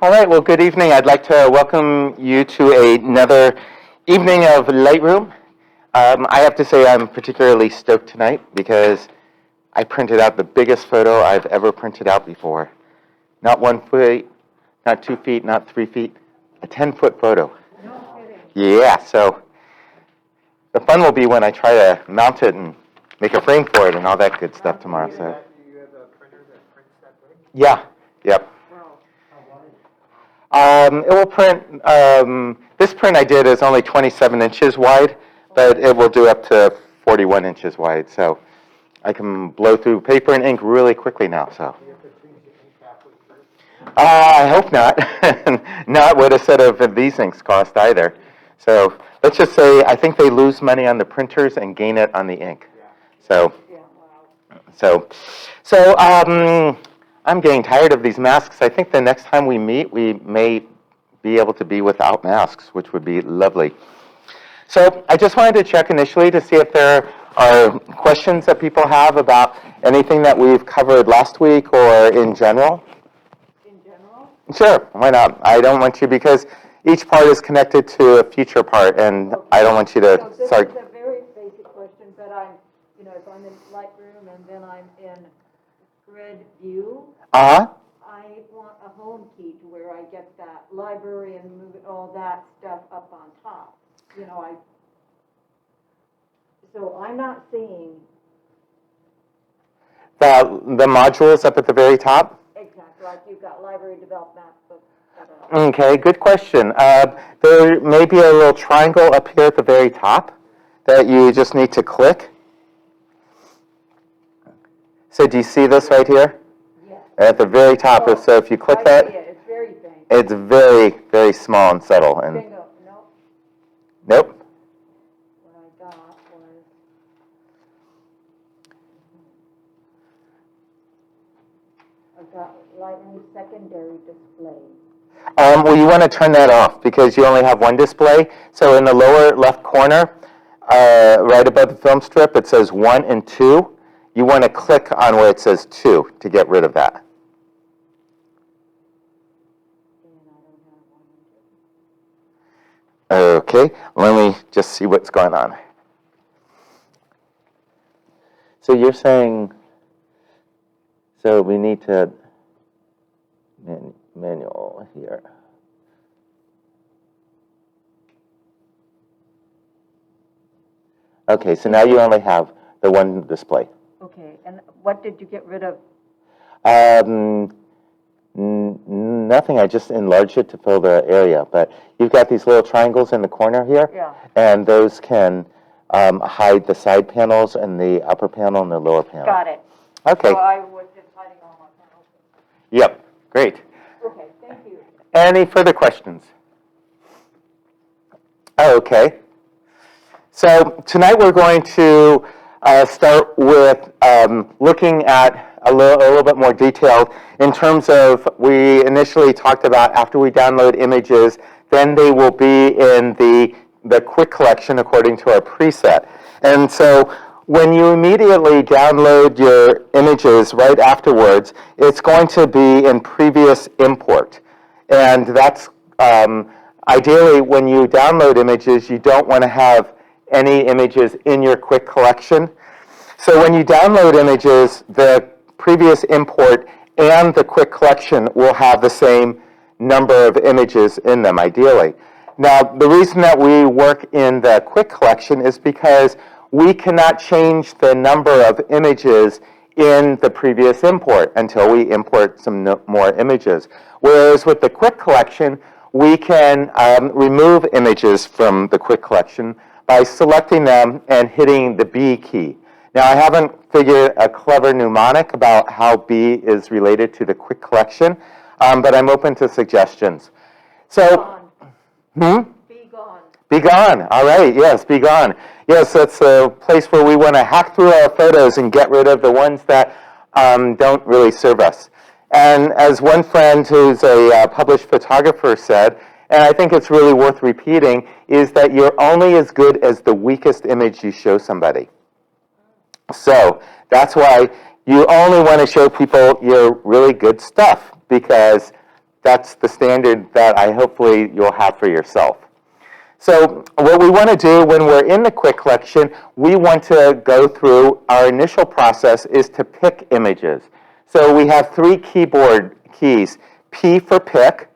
All right, well, good evening. I'd like to welcome you to another evening of Lightroom. I have to say I'm particularly stoked tonight because I printed out the biggest photo I've ever printed out before. Not 1 foot, not 2 feet, not 3 feet, a 10-foot photo. No kidding. Yeah, so the fun will be when I try to mount it and make a frame for it and all that good stuff tomorrow. So. Do you have a printer that prints that big? Yeah, yep. Wow. It will print, this print I did is only 27 inches wide, but it will do up to 41 inches wide. So I can blow through paper and ink really quickly now. So Do you have to change the ink halfway through? I hope not. Not what a set of these inks cost either. So let's just say I think they lose money on the printers and gain it on the ink. Yeah. So, Yeah, wow. so I'm getting tired of these masks. I think the next time we meet, we may be able to be without masks, which would be lovely. So I just wanted to check initially to see if there are questions that people have about anything that we've covered last week or in general. In general? Sure, why not? I don't want you, because each part is connected to a future part, and Okay. I don't want you to So this start. is a very basic question, but if I'm in Lightroom and then I'm in Grid View, Uh-huh. I want a home key to where I get that library and move all that stuff up on top. So I'm not seeing The modules up at the very top? exactly, like you've got library development, but, Okay, good question. There may be a little triangle up here at the very top that you just need to click. So do you see this right here? yes. At the very top, so if you click I that, see it. It's very faint. it's very, very small and subtle. And Bingo, nope. nope. What I got was, I got Lightroom secondary display. Well, you want to turn that off because you only have one display. So in the lower left corner, right above the film strip, it says 1 and 2. You want to click on where it says 2 to get rid of that. And I don't have 1 and 2. Okay, let me just see what's going on. So you're saying, so we need to manual here. Okay, so now you only have the one display. Okay, and what did you get rid of? Nothing, I just enlarged it to fill the area, but you've got these little triangles in the corner here, Yeah. and those can hide the side panels and the upper panel and the lower panel. Got it. Okay, So I was just hiding all my panels. yep, great. Okay, thank you. Any further questions? Okay. So tonight we're going to start with looking at a little bit more detailed in terms of, we initially talked about after we download images, then they will be in the quick collection according to our preset. And so when you immediately download your images right afterwards, it's going to be in previous import. And that's ideally when you download images, you don't want to have any images in your quick collection. So when you download images, the previous import and the quick collection will have the same number of images in them, ideally. Now, the reason that we work in the quick collection is because we cannot change the number of images in the previous import until we import some more images. Whereas with the quick collection, we can remove images from the quick collection by selecting them and hitting the B key. Now, I haven't figured a clever mnemonic about how B is related to the quick collection, but I'm open to suggestions. So, Be gone. be gone. All right, yes, be gone. Yes, that's a place where we want to hack through our photos and get rid of the ones that don't really serve us. And as one friend who's a published photographer said, and I think it's really worth repeating, is that you're only as good as the weakest image you show somebody. So that's why you only want to show people your really good stuff, because that's the standard that hopefully you'll have for yourself. So what we want to do when we're in the quick collection, we want to go through, our initial process is to pick images. So we have 3 keyboard keys. P for pick,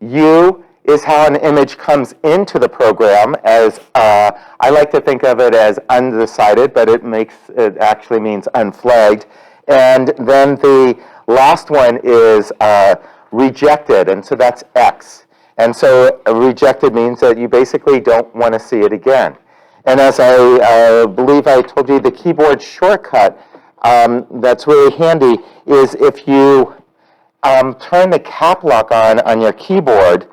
U is how an image comes into the program, as I like to think of it as undecided, but it actually means unflagged. And then the last one is rejected, and so that's X. And so rejected means that you basically don't want to see it again. And as I believe I told you, the keyboard shortcut that's really handy is if you turn the cap lock on your keyboard,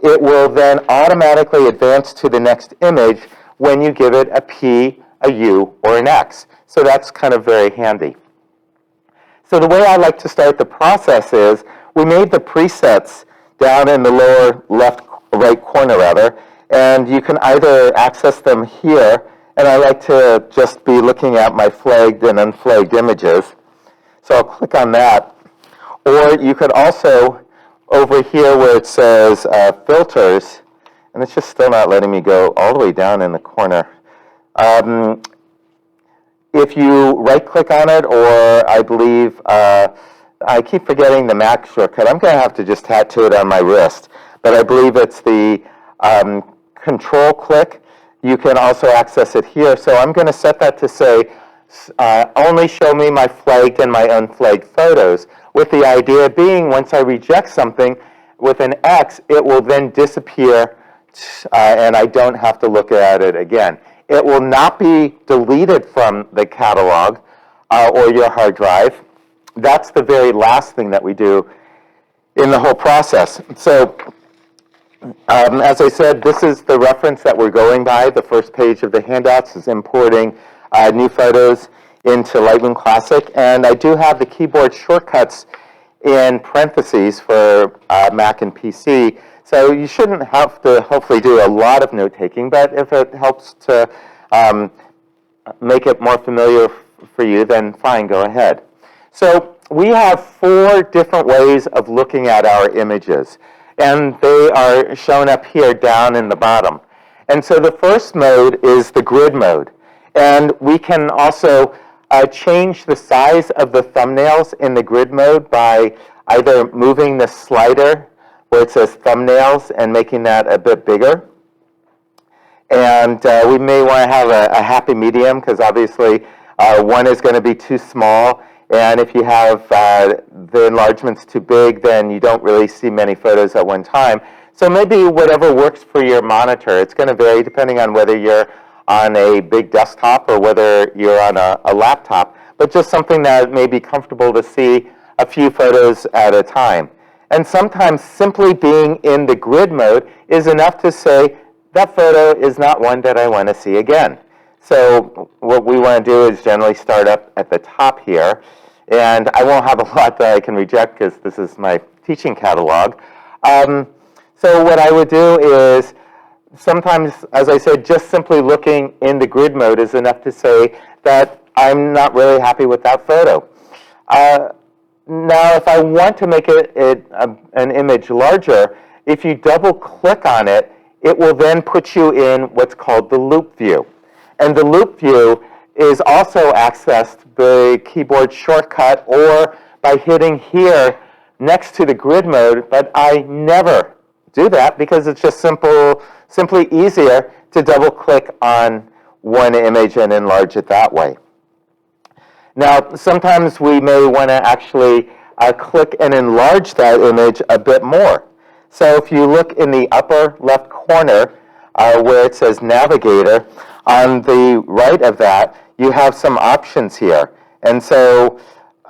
it will then automatically advance to the next image when you give it a P, a U, or an X. So that's kind of very handy. So the way I like to start the process is, we made the presets down in the lower right corner rather, and you can either access them here, and I like to just be looking at my flagged and unflagged images. So I'll click on that. Or you could also, over here where it says filters, and it's just still not letting me go all the way down in the corner. If you right-click on it, or I believe, I keep forgetting the Mac shortcut. I'm going to have to just tattoo it on my wrist. But I believe it's the control click. You can also access it here. So I'm going to set that to say, only show me my flagged and my unflagged photos, with the idea being once I reject something with an X, it will then disappear and I don't have to look at it again. It will not be deleted from the catalog or your hard drive. That's the very last thing that we do in the whole process. So as I said, this is the reference that we're going by. The first page of the handouts is importing new photos into Lightroom Classic. And I do have the keyboard shortcuts in parentheses for Mac and PC. So you shouldn't have to hopefully do a lot of note-taking, but if it helps to make it more familiar for you, then fine, go ahead. So we have 4 different ways of looking at our images, and they are shown up here down in the bottom. And so the first mode is the grid mode, and we can also change the size of the thumbnails in the grid mode by either moving the slider where it says thumbnails and making that a bit bigger. And we may want to have a happy medium, because obviously one is going to be too small, and if you have the enlargements too big, then you don't really see many photos at one time. So maybe whatever works for your monitor. It's going to vary depending on whether you're on a big desktop or whether you're on a laptop, but just something that may be comfortable to see a few photos at a time. And sometimes simply being in the grid mode is enough to say, that photo is not one that I want to see again. So what we want to do is generally start up at the top here. And I won't have a lot that I can reject because this is my teaching catalog. So what I would do is sometimes, as I said, just simply looking in the grid mode is enough to say that I'm not really happy with that photo. Now, if I want to make an image larger, if you double-click on it, it will then put you in what's called the loop view. And the loop view is also accessed by keyboard shortcut or by hitting here next to the grid mode, but I never do that because it's just simply easier to double-click on one image and enlarge it that way. Now, sometimes we may want to actually click and enlarge that image a bit more. So if you look in the upper left corner where it says Navigator, on the right of that, you have some options here. And so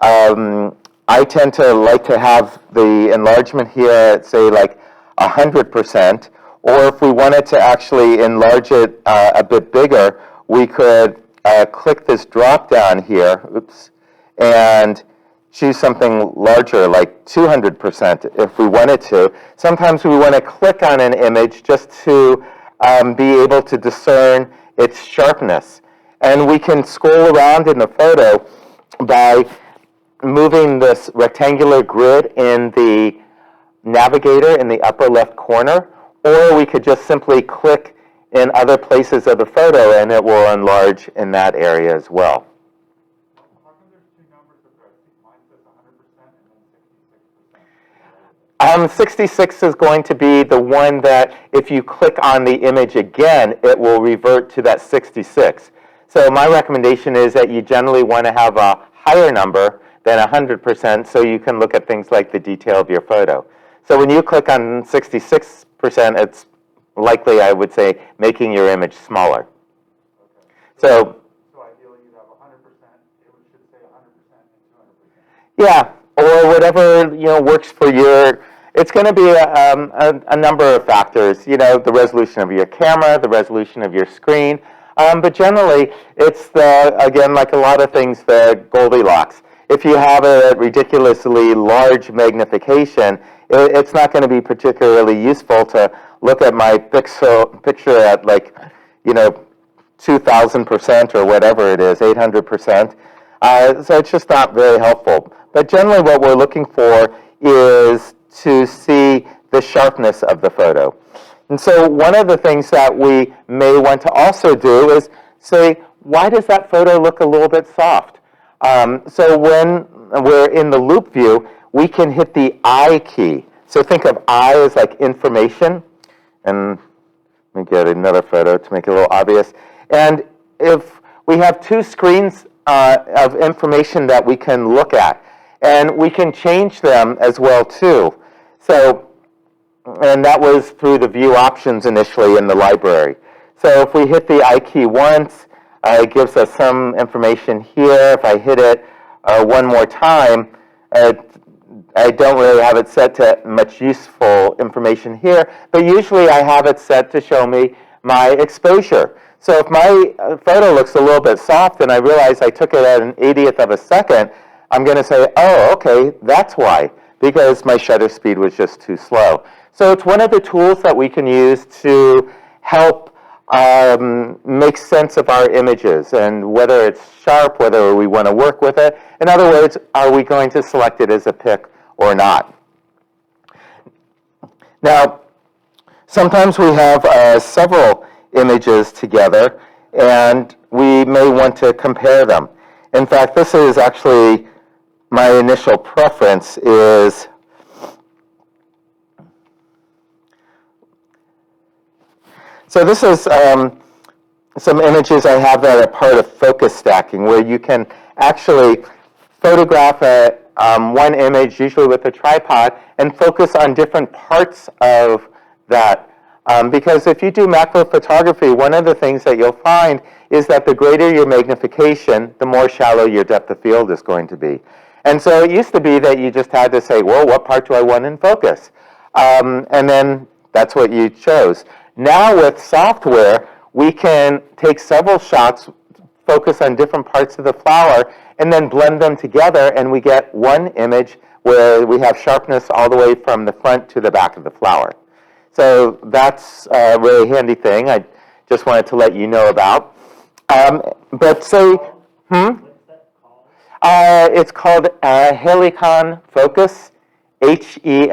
I tend to like to have the enlargement here at, say, like 100%. Or if we wanted to actually enlarge it a bit bigger, we could click this drop down here, and choose something larger, like 200% if we wanted to. Sometimes we want to click on an image just to be able to discern its sharpness. And we can scroll around in the photo by moving this rectangular grid in the navigator in the upper left corner, or we could just simply click in other places of the photo and it will enlarge in that area as well. How come there's two numbers up there? Mine says 100% and then 66%. 66 is going to be the one that if you click on the image again, it will revert to that 66. So my recommendation is that you generally want to have a higher number than 100% so you can look at things like the detail of your photo. So when you click on 66%, it's likely, I would say, making your image smaller. So ideally you'd have 100%, it should say 100% and 200%. yeah, or whatever works for your. It's going to be a number of factors. The resolution of your camera, the resolution of your screen, but generally it's again, like a lot of things, the Goldilocks. If you have a ridiculously large magnification, it's not going to be particularly useful to look at my picture at 2,000% or whatever it is, 800%. So it's just not very helpful. But generally what we're looking for is to see the sharpness of the photo. And so one of the things that we may want to also do is say, why does that photo look a little bit soft? So when we're in the loop view, we can hit the I key. So think of I as like information. And let me get another photo to make it a little obvious. And if we have two screens of information that we can look at, and we can change them as well too. So, and that was through the view options initially in the library. So if we hit the I key once, it gives us some information here. If I hit it one more time, I don't really have it set to much useful information here, but usually I have it set to show me my exposure. So if my photo looks a little bit soft and I realize I took it at an 80th of a second, I'm going to say, oh, okay, that's why, because my shutter speed was just too slow. So it's one of the tools that we can use to help make sense of our images and whether it's sharp, whether we want to work with it. In other words, are we going to select it as a pick or not? Now, sometimes we have several images together and we may want to compare them. In fact, this is actually my initial preference is so this is some images I have that are part of focus stacking, where you can actually photograph one image, usually with a tripod, and focus on different parts of that. Because if you do macro photography, one of the things that you'll find is that the greater your magnification, the more shallow your depth of field is going to be. And so it used to be that you just had to say, well, what part do I want in focus? And then that's what you chose. Now with software, we can take several shots, focus on different parts of the flower, and then blend them together, and we get one image where we have sharpness all the way from the front to the back of the flower. So that's a really handy thing I just wanted to let you know about. But say, it's called Helicon Focus, Helicon.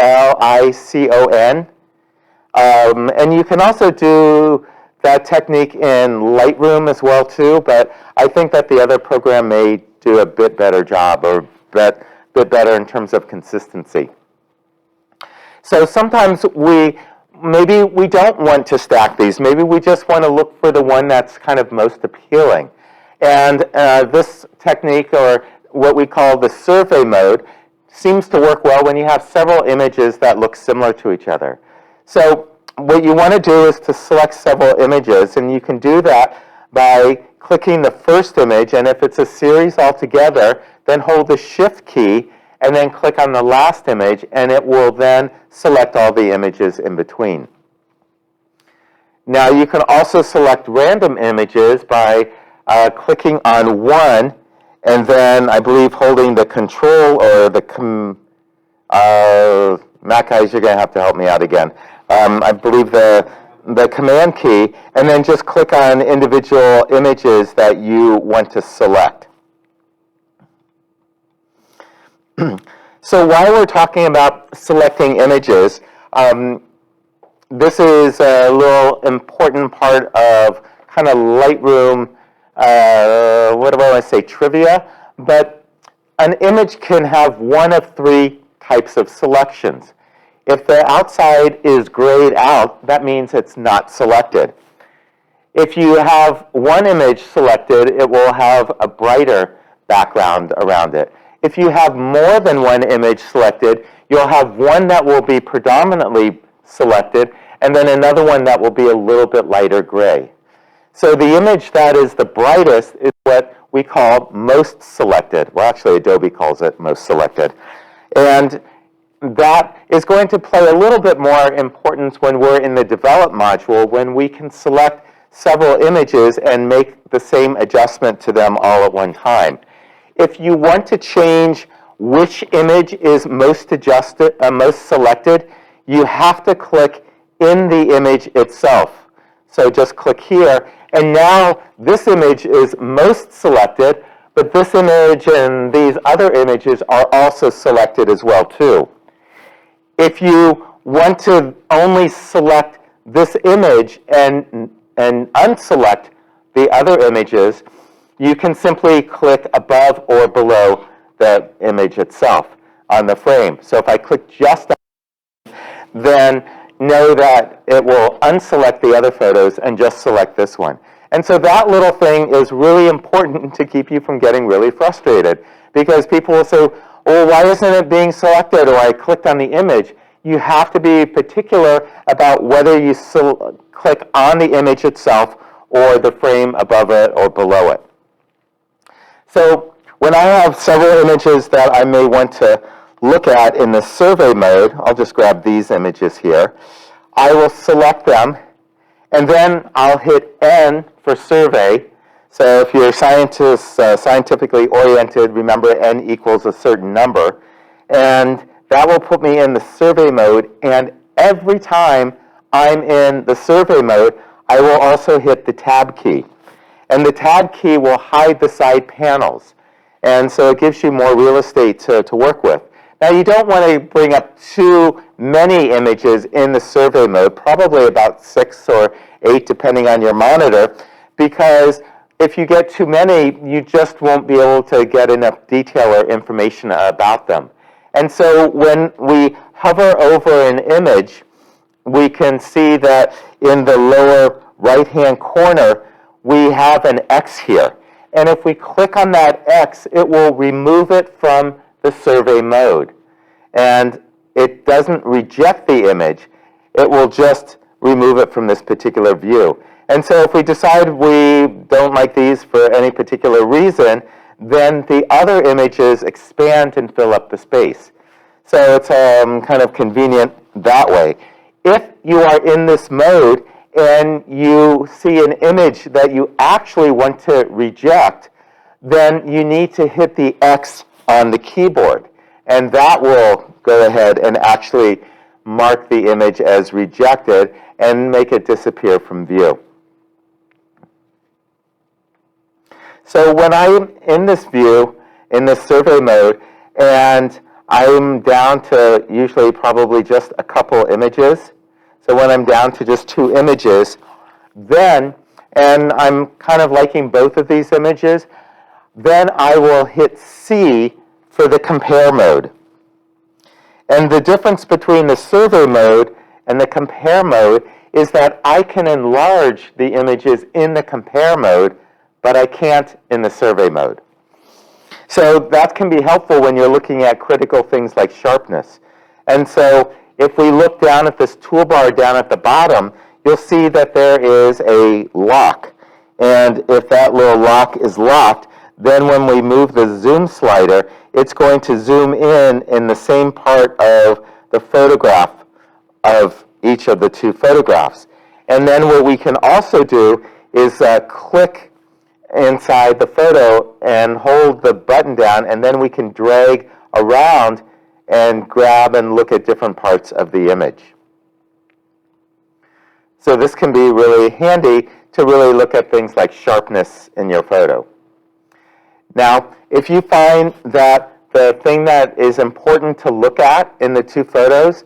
And you can also do that technique in Lightroom as well too, but I think that the other program may do a bit better job or a bit better in terms of consistency. So sometimes maybe we don't want to stack these. Maybe we just want to look for the one that's kind of most appealing. And this technique, or what we call the survey mode, seems to work well when you have several images that look similar to each other. So what you want to do is to select several images, and you can do that by clicking the first image, and if it's a series altogether, then hold the Shift key and then click on the last image, and it will then select all the images in between. Now you can also select random images by clicking on one, and then I believe holding the Control or the Mac guys, you're going to have to help me out again. I believe the Command key, and then just click on individual images that you want to select. So while we're talking about selecting images, this is a little important part of kind of Lightroom, what do I want to say, trivia, but an image can have one of three types of selections. If the outside is grayed out, that means it's not selected. If you have one image selected, it will have a brighter background around it. If you have more than one image selected, you'll have one that will be predominantly selected, and then another one that will be a little bit lighter gray. So the image that is the brightest is what we call most selected. Well, actually, Adobe calls it most selected. And that is going to play a little bit more importance when we're in the Develop module, when we can select several images and make the same adjustment to them all at one time. If you want to change which image is most selected, you have to click in the image itself. So just click here, and now this image is most selected, but this image and these other images are also selected as well too. If you want to only select this image and unselect the other images, you can simply click above or below the image itself on the frame. So if I click just on it, then know that it will unselect the other photos and just select this one. And so that little thing is really important to keep you from getting really frustrated, because people will say, oh, why isn't it being selected, or I clicked on the image. You have to be particular about whether you click on the image itself or the frame above it or below it. So when I have several images that I may want to look at in the survey mode, I'll just grab these images here. I will select them, and then I'll hit N for survey. So if you're scientifically oriented, remember N equals a certain number. And that will put me in the survey mode, and every time I'm in the survey mode, I will also hit the Tab key. And the Tab key will hide the side panels. And so it gives you more real estate to work with. Now, you don't want to bring up too many images in the survey mode, probably about 6 or 8, depending on your monitor, because if you get too many, you just won't be able to get enough detail or information about them. And so when we hover over an image, we can see that in the lower right-hand corner, we have an X here. And if we click on that X, it will remove it from the survey mode. And it doesn't reject the image. It will just remove it from this particular view. And so if we decide we don't like these for any particular reason, then the other images expand and fill up the space. So it's kind of convenient that way. If you are in this mode and you see an image that you actually want to reject, then you need to hit the X on the keyboard. And that will go ahead and actually mark the image as rejected and make it disappear from view. So when I'm in this view, in this survey mode, and I'm down to usually probably just a couple images, so when I'm down to just 2 images, then, and I'm kind of liking both of these images, then I will hit C for the compare mode. And the difference between the survey mode and the compare mode is that I can enlarge the images in the compare mode, but I can't in the survey mode. So that can be helpful when you're looking at critical things like sharpness. And so if we look down at this toolbar down at the bottom, you'll see that there is a lock. And if that little lock is locked, then when we move the zoom slider, it's going to zoom in the same part of the photograph of each of the 2 photographs. And then what we can also do is click inside the photo and hold the button down, and then we can drag around and grab and look at different parts of the image. So this can be really handy to really look at things like sharpness in your photo. Now, if you find that the thing that is important to look at in the two photos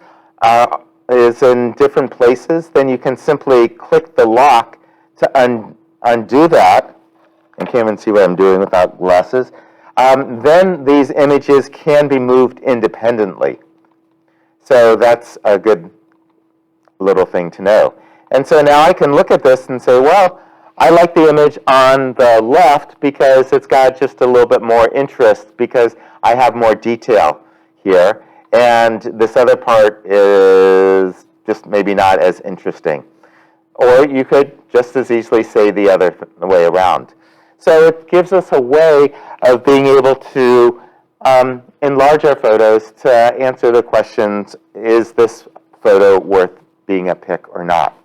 is in different places, then you can simply click the lock to undo that. I can't even see what I'm doing without glasses. Then these images can be moved independently. So that's a good little thing to know. And so now I can look at this and say, well, I like the image on the left because it's got just a little bit more interest because I have more detail here. And this other part is just maybe not as interesting. Or you could just as easily say the other way around. So it gives us a way of being able to enlarge our photos to answer the questions, is this photo worth being a pic or not?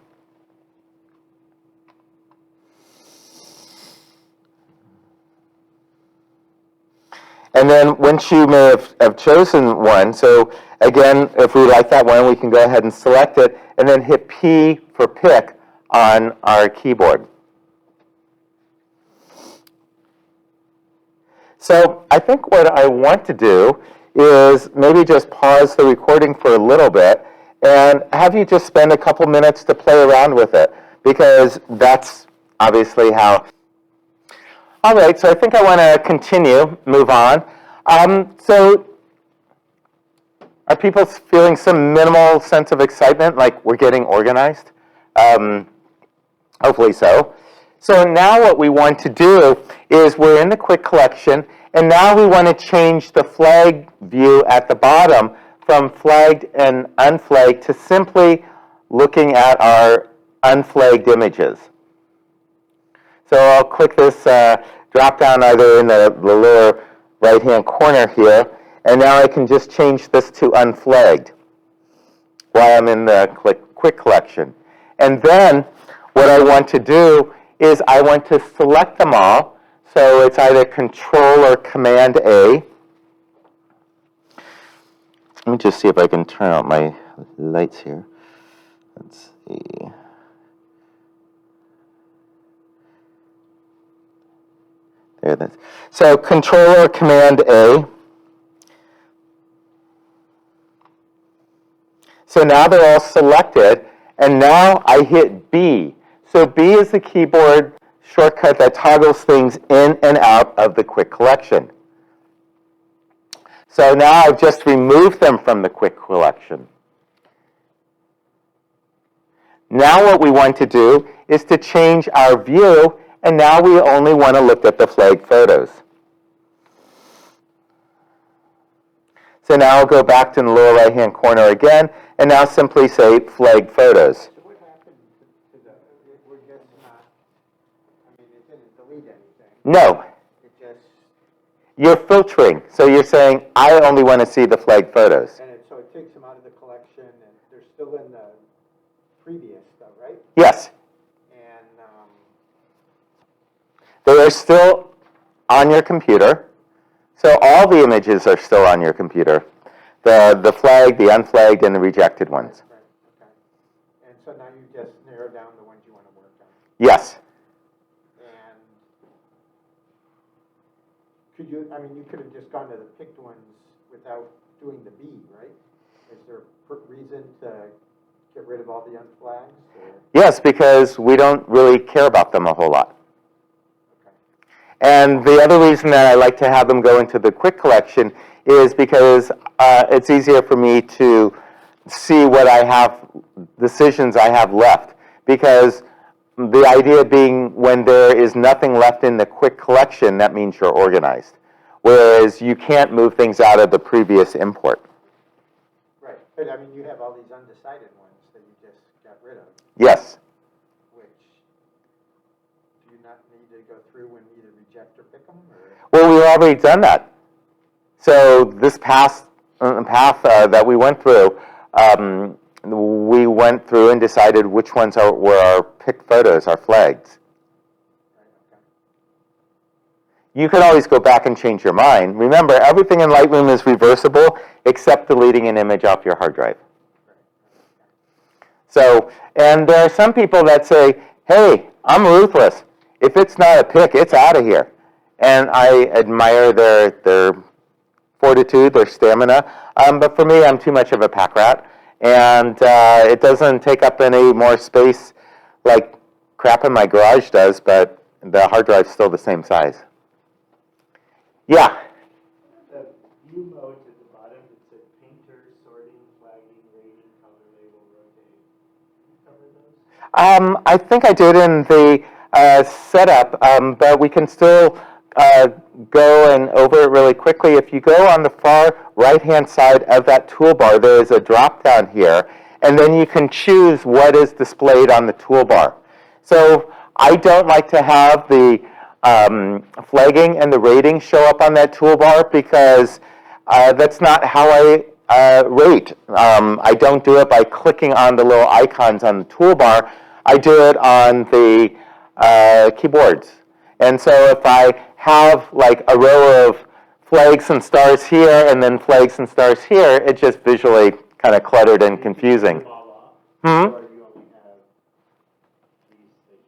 And then once you may have chosen one, so again, if we like that one, we can go ahead and select it, and then hit P for pick on our keyboard. So I think what I want to do is maybe just pause the recording for a little bit and have you just spend a couple minutes to play around with it, because that's obviously how. All right, so I think I want to continue, move on. So are people feeling some minimal sense of excitement, like we're getting organized? Hopefully so. So now what we want to do is we're in the quick collection, and now we want to change the flag view at the bottom from flagged and unflagged to simply looking at our unflagged images. So I'll click this drop down either in the lower right-hand corner here, and now I can just change this to unflagged while I'm in the quick collection. And then what I want to do is I want to select them all. So it's either Control or Command A. Let me just see if I can turn out my lights here. Let's see. There it is. So Control or Command A. So now they're all selected, and now I hit B. So B is the keyboard shortcut that toggles things in and out of the quick collection. So now I've just removed them from the quick collection. Now what we want to do is to change our view, and now we only want to look at the flagged photos. So now I'll go back to the lower right-hand corner again, and now simply say flagged photos. So what happened to the, we're just not, I mean, it didn't delete anything. No, It just, you're filtering. So you're saying, I only want to see the flagged photos. and so it takes them out of the collection, and they're still in the previous stuff, right? Yes, And, they are still on your computer. So all the images are still on your computer. The flagged, the unflagged, and the rejected ones. right, okay. And so now you just narrow down the ones you want to work on. Yes. And could you, I mean, you could have just gone to the picked ones without doing the B, right? Is there a reason to get rid of all the unflags? Or? Yes, because we don't really care about them a whole lot. Okay. And the other reason that I like to have them go into the quick collection is because it's easier for me to see what I have, decisions I have left. Because the idea being when there is nothing left in the quick collection, that means you're organized. Whereas you can't move things out of the previous import. Right, but I mean, you have all these undecided ones that you just got rid of, Yes. which, do you not need to go through and either reject or pick them, or? Well, we've already done that. So this path that we went through, we went through and decided which ones were our picked photos, our flags. Right, okay. You could always go back and change your mind. Remember, everything in Lightroom is reversible except deleting an image off your hard drive. So, and there are some people that say, hey, I'm ruthless. If it's not a pick, it's out of here. And I admire their fortitude, their stamina. But for me, I'm too much of a pack rat, and it doesn't take up any more space like crap in my garage does, but the hard drive's still the same size. Yeah. The view modes at the bottom, it said painter, sorting, flagging, rating, color label, rotate. Cover those? I think I did in the setup, but we can still go and over it really quickly. If you go on the far right-hand side of that toolbar, there is a drop-down here, and then you can choose what is displayed on the toolbar. So I don't like to have the flagging and the rating show up on that toolbar because that's not how I rate. I don't do it by clicking on the little icons on the toolbar. I do it on the keyboards. And so if I have like a row of flags and stars here and then flags and stars here, it's just visually kind of cluttered and confusing. Them all off? Hmm? Or you only have these things?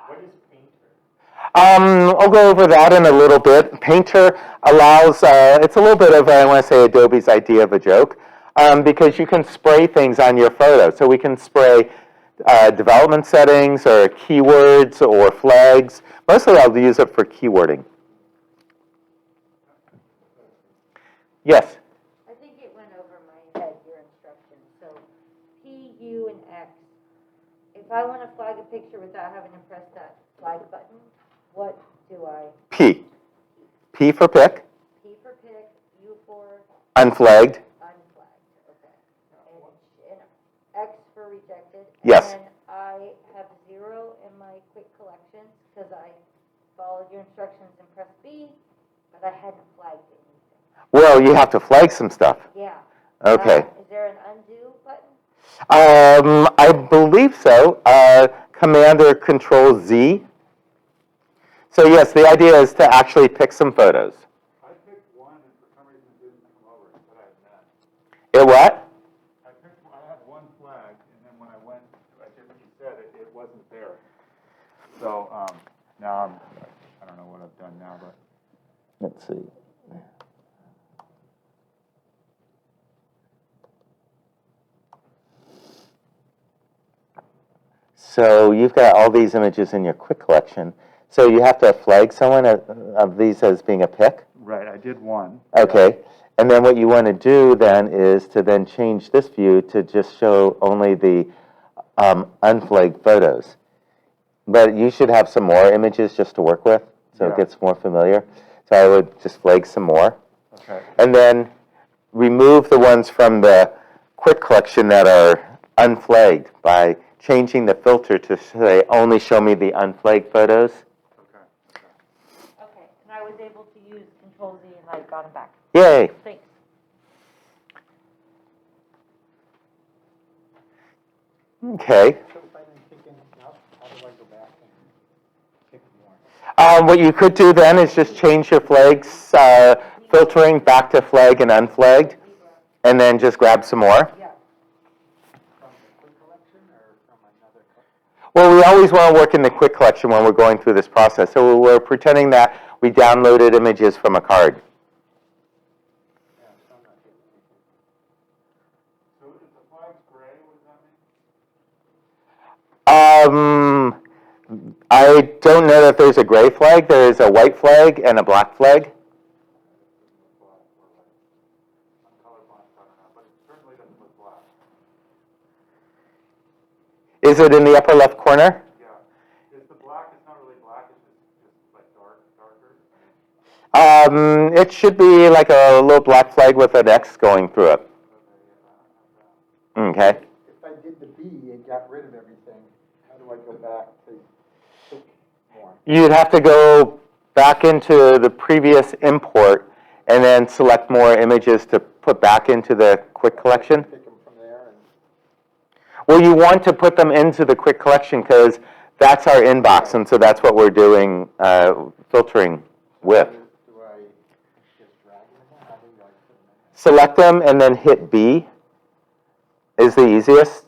What is painter? I'll go over that in a little bit. Painter allows, it's a little bit of, I want to say, Adobe's idea of a joke, because you can spray things on your photo. So we can spray development settings or keywords or flags. Mostly I'll use it for keywording. Yes? I think it went over my head, your instructions. So P, U, and X. If I want to flag a picture without having to press that flag button, what do I? P. P for pick, P for pick, U for unflagged. unflagged, okay. And X for rejected. Yes. And I have 0 in my quick collections because I followed your instructions and pressed B, but I hadn't flagged anything. Well, you have to flag some stuff. Yeah. Okay. Is there an undo button? I believe so. Command or Control Z. So yes, the idea is to actually pick some photos. I picked one and for some reason it didn't come over, it said I had none. It what? I had one flag, and then when I went, I did what you said, it wasn't there. So, now I don't know what I've done now, but. Let's see. So you've got all these images in your quick collection. So you have to flag someone of these as being a pick? Right, I did one. Okay. And then what you want to do then is to then change this view to just show only the unflagged photos. But you should have some more images just to work with, so it Yeah. gets more familiar. So I would just flag some more. Okay. And then remove the ones from the quick collection that are unflagged by changing the filter to say only show me the unflagged photos. Okay. Okay, and I was able to use Control Z and I got them back. Yay. Thanks. Okay. So if I didn't pick anything up, how do I go back and pick more? What you could do then is just change your flags filtering back to flag and unflagged, and then just grab some more. Yeah. From the quick collection or from another collection? Well, we always want to work in the quick collection when we're going through this process. So we're pretending that we downloaded images from a card. Yeah, so I'm not getting anything. So if the flag's gray, what does that mean? I don't know that there's a gray flag. There is a white flag and a black flag. Black or white. I'm colorblind, so I don't know, but it certainly doesn't look black. Is it in the upper left corner? Yeah. Is the black, it's not really black, it's just like darker? It should be like a little black flag with an X going through it. Okay. If I did the B and got rid of everything, how do I go back to pick more? You'd have to go back into the previous import and then select more images to put back into the quick collection. Pick them from there and. Well, you want to put them into the quick collection because that's our inbox, and so that's what we're doing filtering with. Do I just drag them? How do I put them in? Select them and then hit B is the easiest.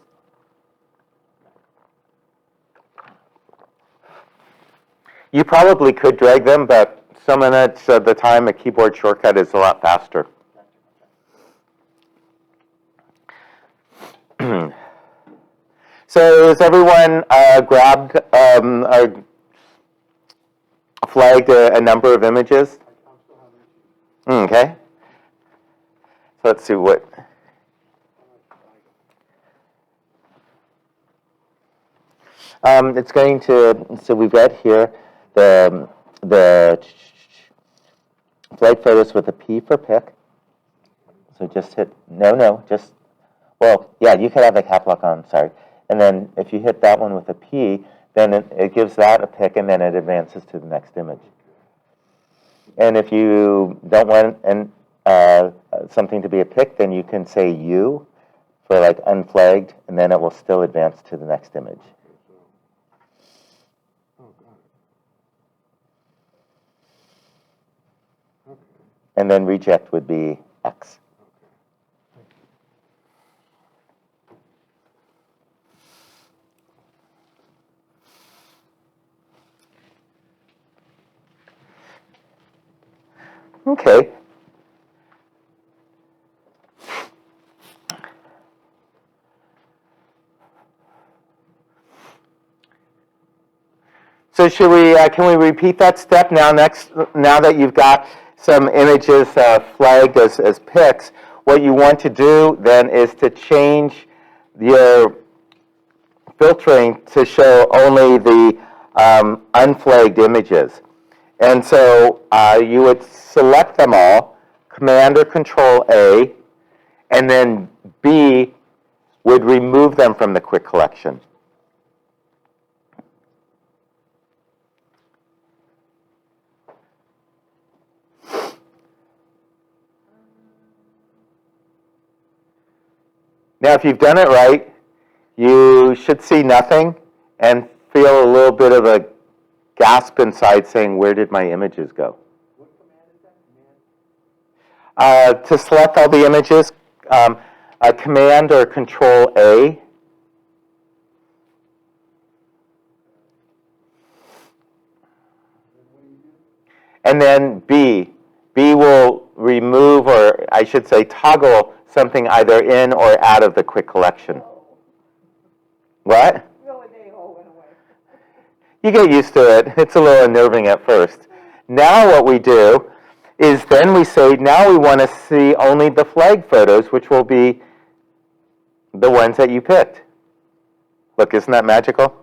You probably could drag them, but some minutes of the time, a keyboard shortcut is a lot faster. So has everyone grabbed, flagged a number of images? Okay. So let's see what. It's going to, so we've got here the flag photos with a P for pick. So just hit, just, well, yeah, you could have the cap lock on, sorry. And then if you hit that one with a P, then it gives that a pick, and then it advances to the next image. And if you don't want something to be a pick, then you can say U for like unflagged, and then it will still advance to the next image. And then reject would be X. Okay. So should we? Can we repeat that step now? Now that you've got some images flagged as pics, what you want to do then is to change your filtering to show only the unflagged images. And so you would select them all, Command or Control A, and then B would remove them from the quick collection. Now, if you've done it right, you should see nothing and feel a little bit of a gasp inside saying, where did my images go? What command is that? To select all the images, a Command or Control A. And then B. B will remove, or I should say toggle, something either in or out of the quick collection. What? You get used to it. It's a little unnerving at first. Now what we do is then we say, now we want to see only the flag photos, which will be the ones that you picked. Look, isn't that magical?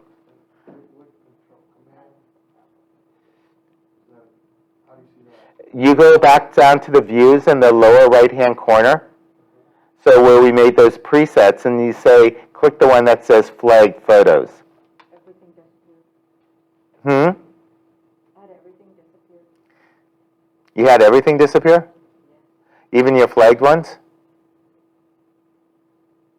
You go back down to the views in the lower right-hand corner. So where we made those presets, and you say, click the one that says flag photos. Everything disappeared. Hmm? Had everything disappeared. You had everything disappear? Yeah. Even your flagged ones?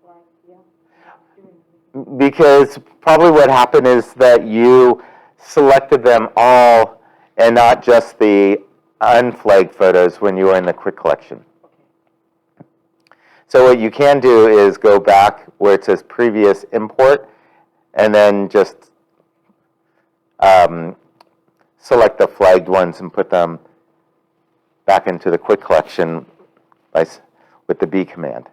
Like, yeah. Because probably what happened is that you selected them all and not just the unflagged photos when you were in the quick collection. So what you can do is go back where it says previous import and then just select the flagged ones and put them back into the quick collection with the B command.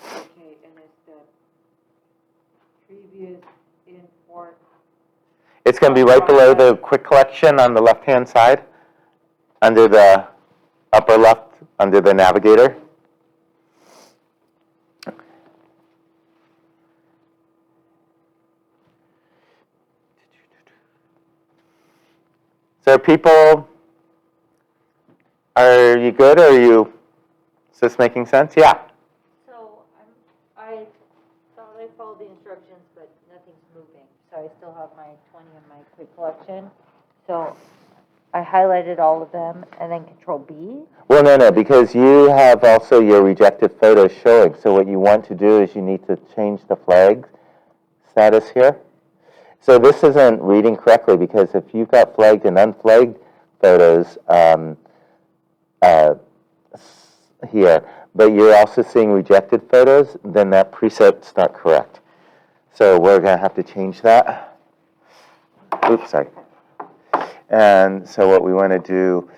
Okay, and it's the previous import. It's going to be right below the quick collection on the left-hand side, under the upper left, under the navigator. So people, are you good, or is this making sense? Yeah. So I thought I followed the instructions, but nothing's moving. So I still have my 20 in my quick collection. So I highlighted all of them and then Control B. Well, no, because you have also your rejected photos showing. So what you want to do is you need to change the flag status here. So this isn't reading correctly, because if you've got flagged and unflagged photos here, but you're also seeing rejected photos, then that preset's not correct. So we're going to have to change that. Oops, sorry. And so what we want to do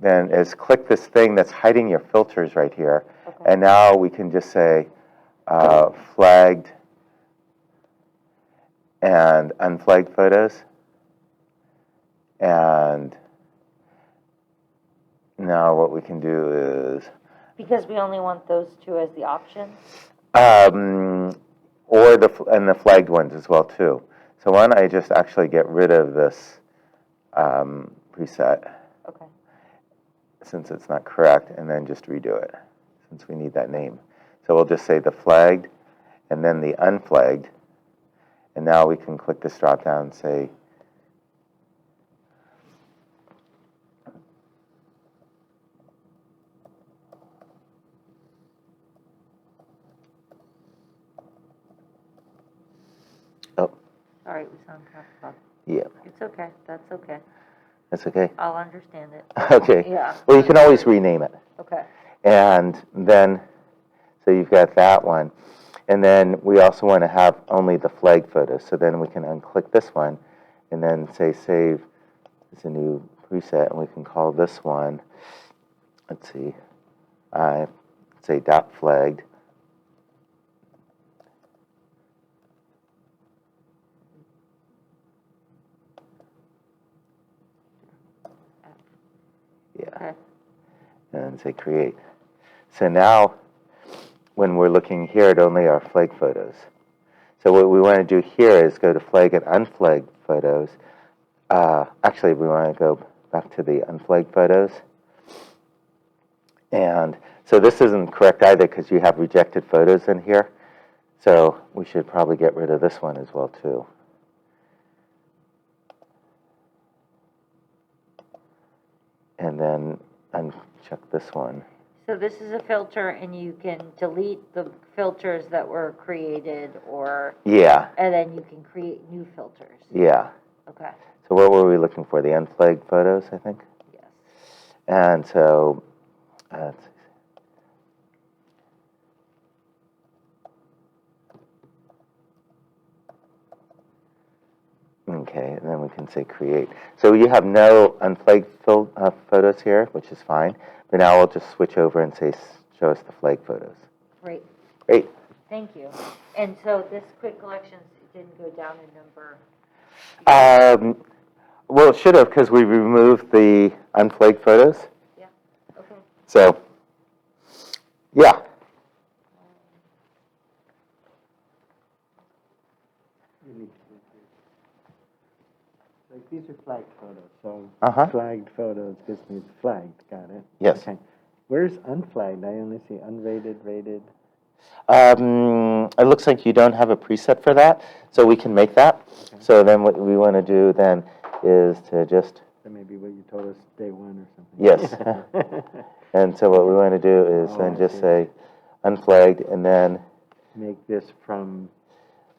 then is click this thing that's hiding your filters right here. Okay. And now we can just say flagged and unflagged photos. And now what we can do is, Because we only want those two as the options? or the flagged ones as well too. So why don't I just actually get rid of this preset, Okay. since it's not correct, and then just redo it, since we need that name. So we'll just say the flagged, and then the unflagged, and now we can click this drop down and say, oh, Sorry, we sound half up. yeah, It's okay, that's okay. that's okay? I'll understand it. Okay. Yeah. Well, you can always rename it. Okay. And then, so you've got that one. And then we also want to have only the flag photos. So then we can unclick this one and then say save as a new preset. And we can call this one, let's see, say dot flagged. Yeah. Okay. And say create. So now, when we're looking here at only our flag photos. So what we want to do here is go to flag and unflagged photos. Actually, we want to go back to the unflagged photos. And so this isn't correct either because you have rejected photos in here. So we should probably get rid of this one as well too. And then uncheck this one. So this is a filter, and you can delete the filters that were created, or, Yeah, and then you can create new filters. yeah. Okay, So what were we looking for? The unflagged photos, I think? yes. And so, let's see. Okay, and then we can say create. So you have no unflagged photos here, which is fine. But now we'll just switch over and say show us the flag photos. Great, Great. thank you. And so this quick collections didn't go down in number? Well, it should have because we removed the unflagged photos. Yeah, okay. So, yeah. You need to- Like, these are flagged photos, so Uh-huh. flagged photos just means flagged, got it? Yes. Okay. Where's unflagged? I only see unrated, rated. It looks like you don't have a preset for that, so we can make that. Okay. So then what we want to do then is to just, That may be what you told us day one or something. Yes. and so what we want to do is Oh, then I just see. say unflagged and then Make this from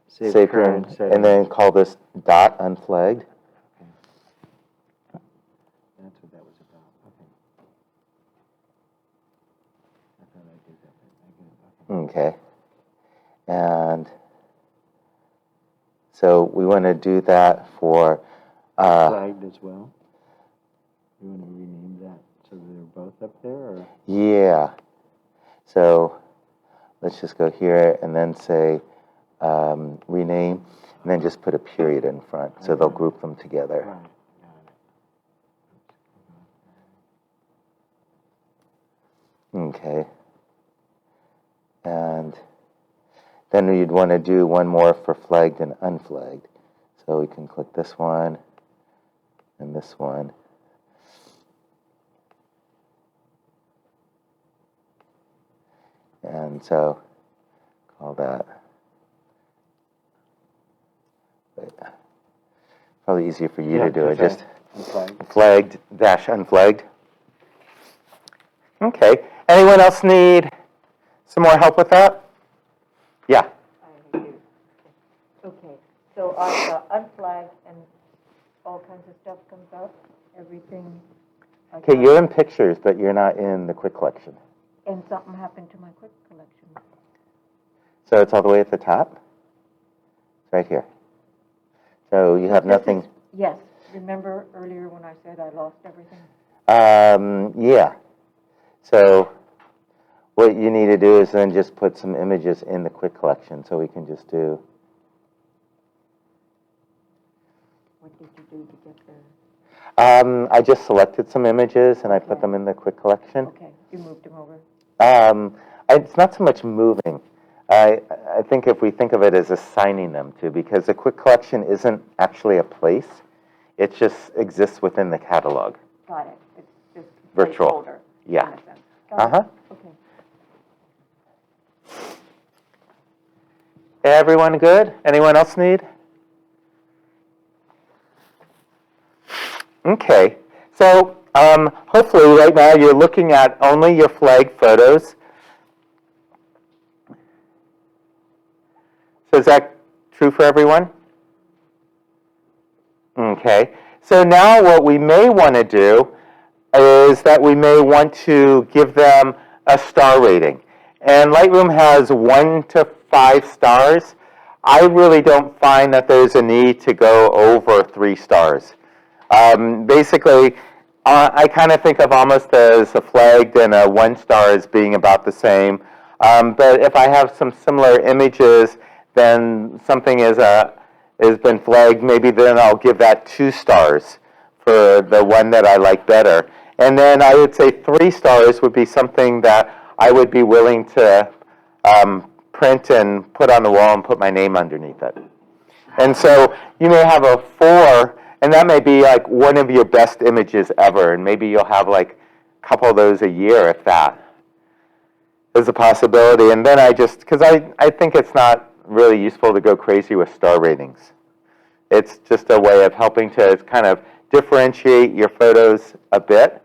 save save current, current setting. and then call this dot unflagged. That's what that was about, okay. I thought I did that, but I get it, okay. Okay. And so we want to do that for, Flagged as well? You want to rename that so they're both up there, or? yeah. So let's just go here and then say rename, and then just put a period in front, so they'll group them together. Right, got it. Okay. And then you'd want to do one more for flagged and unflagged. So we can click this one and this one. And so call that. Wait, probably easier for you Yeah, to do it. okay. Just Unflagged. flagged dash unflagged. Okay. Anyone else need some more help with that? Yeah. I do. Okay, so on the unflagged and all kinds of stuff comes up, everything. like Okay, that. you're in pictures, but you're not in the quick collection. And something happened to my quick collection. So it's all the way at the top? It's right here. So you have This is- nothing, Yes, Remember earlier when I said I lost everything? Yeah. So what you need to do is then just put some images in the quick collection, so we can just do. What did you do to get there? I just selected some images and I put them in the quick collection. Okay, you moved them over. It's not so much moving. I think if we think of it as assigning them to, because the quick collection isn't actually a place, it just exists within the catalog. Got it. It's just Virtual. placeholder. Yeah. in a sense. Got it. Uh-huh. Okay. Everyone good? Anyone else need? Okay. So hopefully right now you're looking at only your flag photos. So is that true for everyone? Okay. So now what we may want to do is that we may want to give them a star rating. And Lightroom has 1 to 5 stars. I really don't find that there's a need to go over 3 stars. Basically, I kind of think of almost as a flagged and a 1 star as being about the same. But if I have some similar images, then something has been flagged, maybe then I'll give that 2 stars for the one that I like better. And then I would say 3 stars would be something that I would be willing to print and put on the wall and put my name underneath it. And so you may have a 4, and that may be like one of your best images ever, and maybe you'll have like a couple of those a year, if that is a possibility. And then because I think it's not really useful to go crazy with star ratings. It's just a way of helping to kind of differentiate your photos a bit.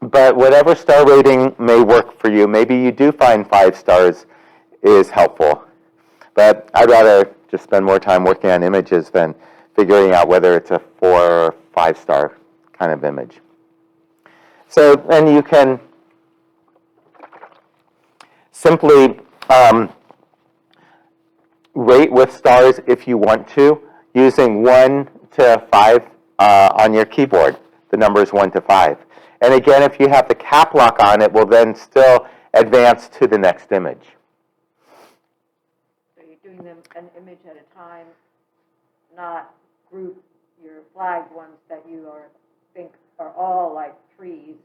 But whatever star rating may work for you, maybe you do find 5 stars is helpful. But I'd rather just spend more time working on images than figuring out whether it's a 4 or 5 star kind of image. So then you can simply rate with stars if you want to, using 1 to 5 on your keyboard. The number is 1 to 5. And again, if you have the cap lock on, it will then still advance to the next image. So you're doing them an image at a time, not group your flagged ones that you think are all like trees.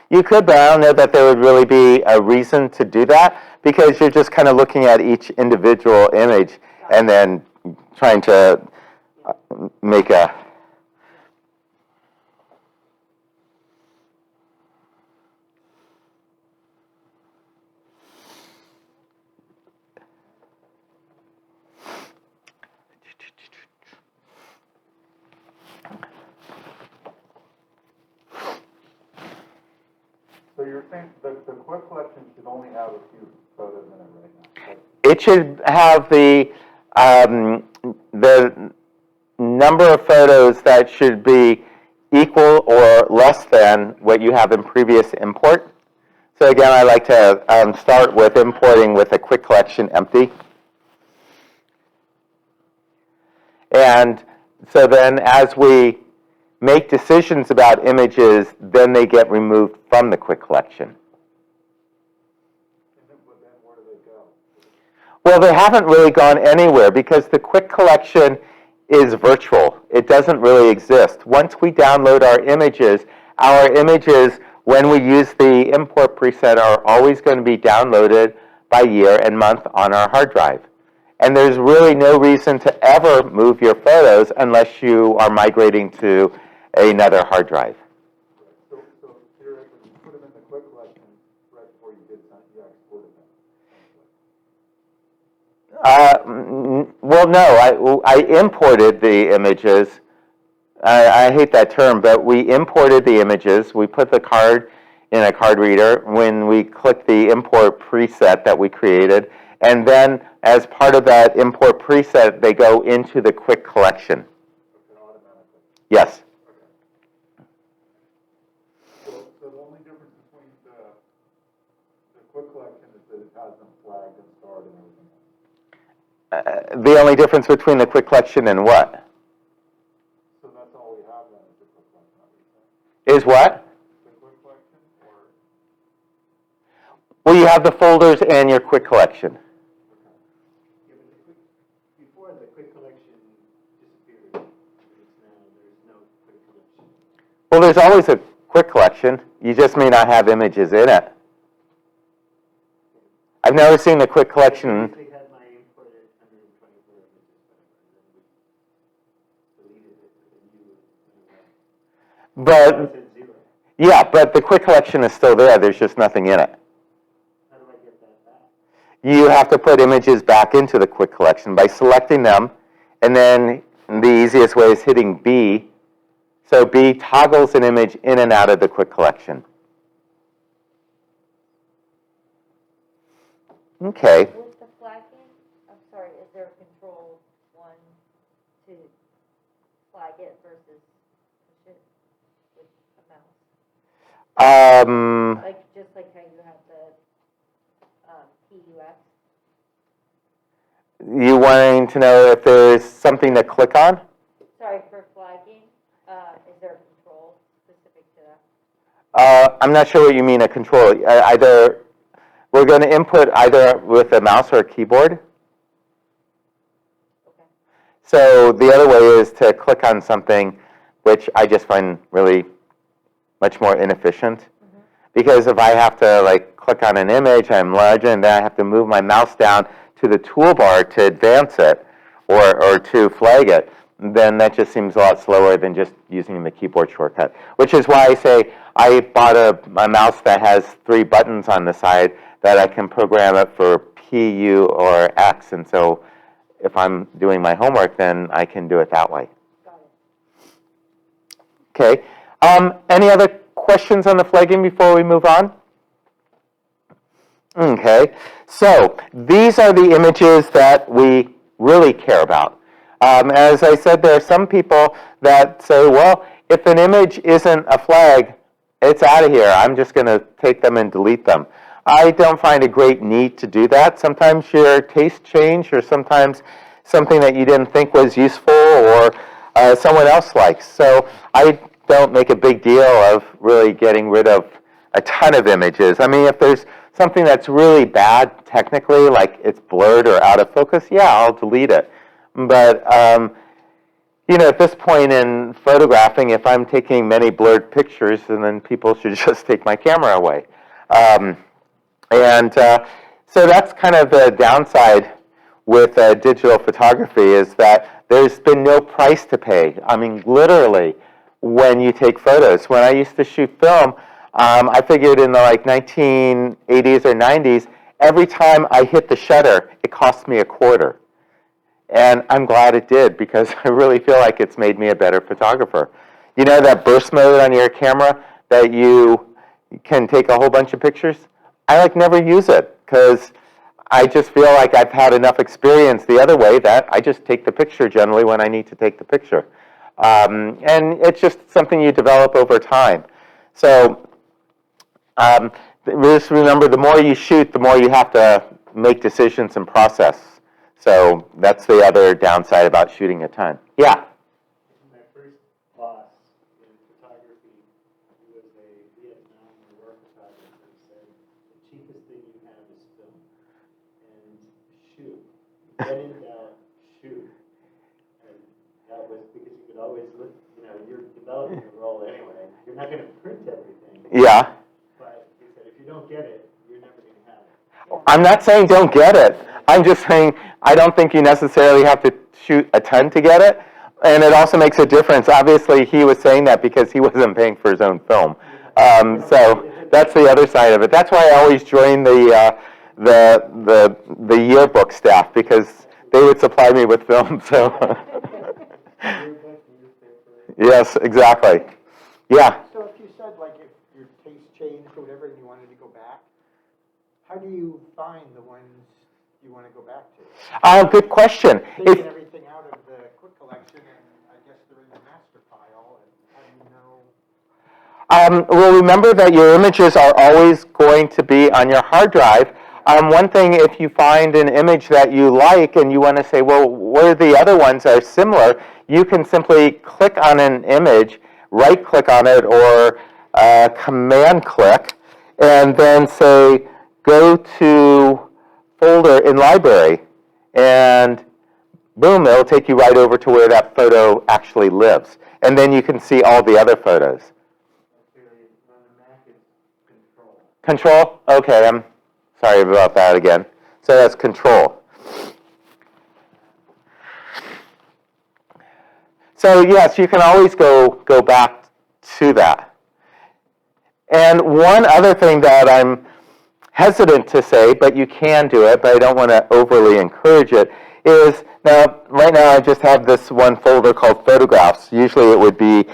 You could, but I don't know that there would really be a reason to do that, because you're just kind of looking at each individual image and then trying to make a... So you're saying the quick collection should only have a few photos in it right now? It should have the number of photos that should be equal or less than what you have in previous import. So again, I like to start with importing with a quick collection empty. And so then as we make decisions about images, then they get removed from the quick collection. And then where do they go? Well, they haven't really gone anywhere because the quick collection is virtual. It doesn't really exist. Once we download our images, when we use the import preset, are always going to be downloaded by year and month on our hard drive. And there's really no reason to ever move your photos unless you are migrating to another hard drive. So theoretically, you put them in the quick collection right before you did something, you exported them. Well, no, I imported the images. I hate that term, but we imported the images. We put the card in a card reader when we click the import preset that we created. And then as part of that import preset, they go into the quick collection. Okay, automatically. Yes. So the only difference between the quick collection is that it has them flagged and starred and everything else. The only difference between the quick collection and what? Is what? The quick collection or? Well, you have the folders and your quick collection. Yeah, but the quick, before the quick collection disappeared, it's now, there's no quick collection. Well, there's always a quick collection. You just may not have images in it. I've never seen the quick I collection. usually had my imported 124 images, whatever, and then we deleted it, and you went away. But, It said 0. yeah, but the quick collection is still there. There's just nothing in it. How do I get that back? You have to put images back into the quick collection by selecting them, and then the easiest way is hitting B. So B toggles an image in and out of the quick collection. Okay. With the flagging, I'm sorry, is there a control one to flag it versus push it with a mouse? Like, just like how you have the PUX? You wanting to know if there's something to click on? Sorry, for flagging, is there a control specific to that? I'm not sure what you mean, a control. Either we're going to input either with a mouse or a keyboard. Okay. So the other way is to click on something, which I just find really much more inefficient. Because if I have to like click on an image, I'm larger, and then I have to move my mouse down to the toolbar to advance it or to flag it, then that just seems a lot slower than just using the keyboard shortcut. Which is why I say I bought a mouse that has 3 buttons on the side that I can program it for P, U, or X. And so if I'm doing my homework, then I can do it that way. Got it. Okay. Any other questions on the flagging before we move on? Okay. So these are the images that we really care about. As I said, there are some people that say, well, if an image isn't a flag, it's out of here. I'm just going to take them and delete them. I don't find a great need to do that. Sometimes your taste change, or sometimes something that you didn't think was useful or someone else likes. So I don't make a big deal of really getting rid of a ton of images. I mean, if there's something that's really bad technically, like it's blurred or out of focus, yeah, I'll delete it. But, you know, at this point in photographing, if I'm taking many blurred pictures, then people should just take my camera away. So that's kind of the downside with digital photography, is that there's been no price to pay. I mean, literally, when you take photos. When I used to shoot film, I figured in the like 1980s or 90s, every time I hit the shutter, it cost me $0.25. And I'm glad it did, because I really feel like it's made me a better photographer. You know that burst mode on your camera that you can take a whole bunch of pictures? I like never use it, because I just feel like I've had enough experience the other way that I just take the picture generally when I need to take the picture. And it's just something you develop over time. So just remember, the more you shoot, the more you have to make decisions and process. So that's the other downside about shooting a ton. Yeah? My first boss in photography, he was a Vietnam War photographer, said the cheapest thing you have is film. And shoot. When in doubt, shoot. And that was because you could always look, you know, you're developing a roll anyway. You're not going to print everything. Yeah. But he said, if you don't get it, you're never going to have it. I'm not saying don't get it. I'm just saying I don't think you necessarily have to shoot a ton to get it. And it also makes a difference. Obviously, he was saying that because he wasn't paying for his own film. So that's the other side of it. That's why I always join the yearbook staff, because they would supply me with film. So yes, exactly. Yeah. So if you said, like, if your taste changed or whatever and you wanted to go back, how do you find the ones you want to go back to? Good question. Taking everything out of the quick collection, and I guess they're in the master file, and how do you know? Well, remember that your images are always going to be on your hard drive. One thing, if you find an image that you like and you want to say, well, what are the other ones that are similar, you can simply click on an image, right-click on it or command-click, and then say, go to folder in library, and boom, it'll take you right over to where that photo actually lives. And then you can see all the other photos. Actually, on the Mac, it's control. Control? Okay, I'm sorry about that again. So that's control. So yes, you can always go back to that. And one other thing that I'm hesitant to say, but you can do it, but I don't want to overly encourage it, is now, right now I just have this one folder called photographs. Usually it would be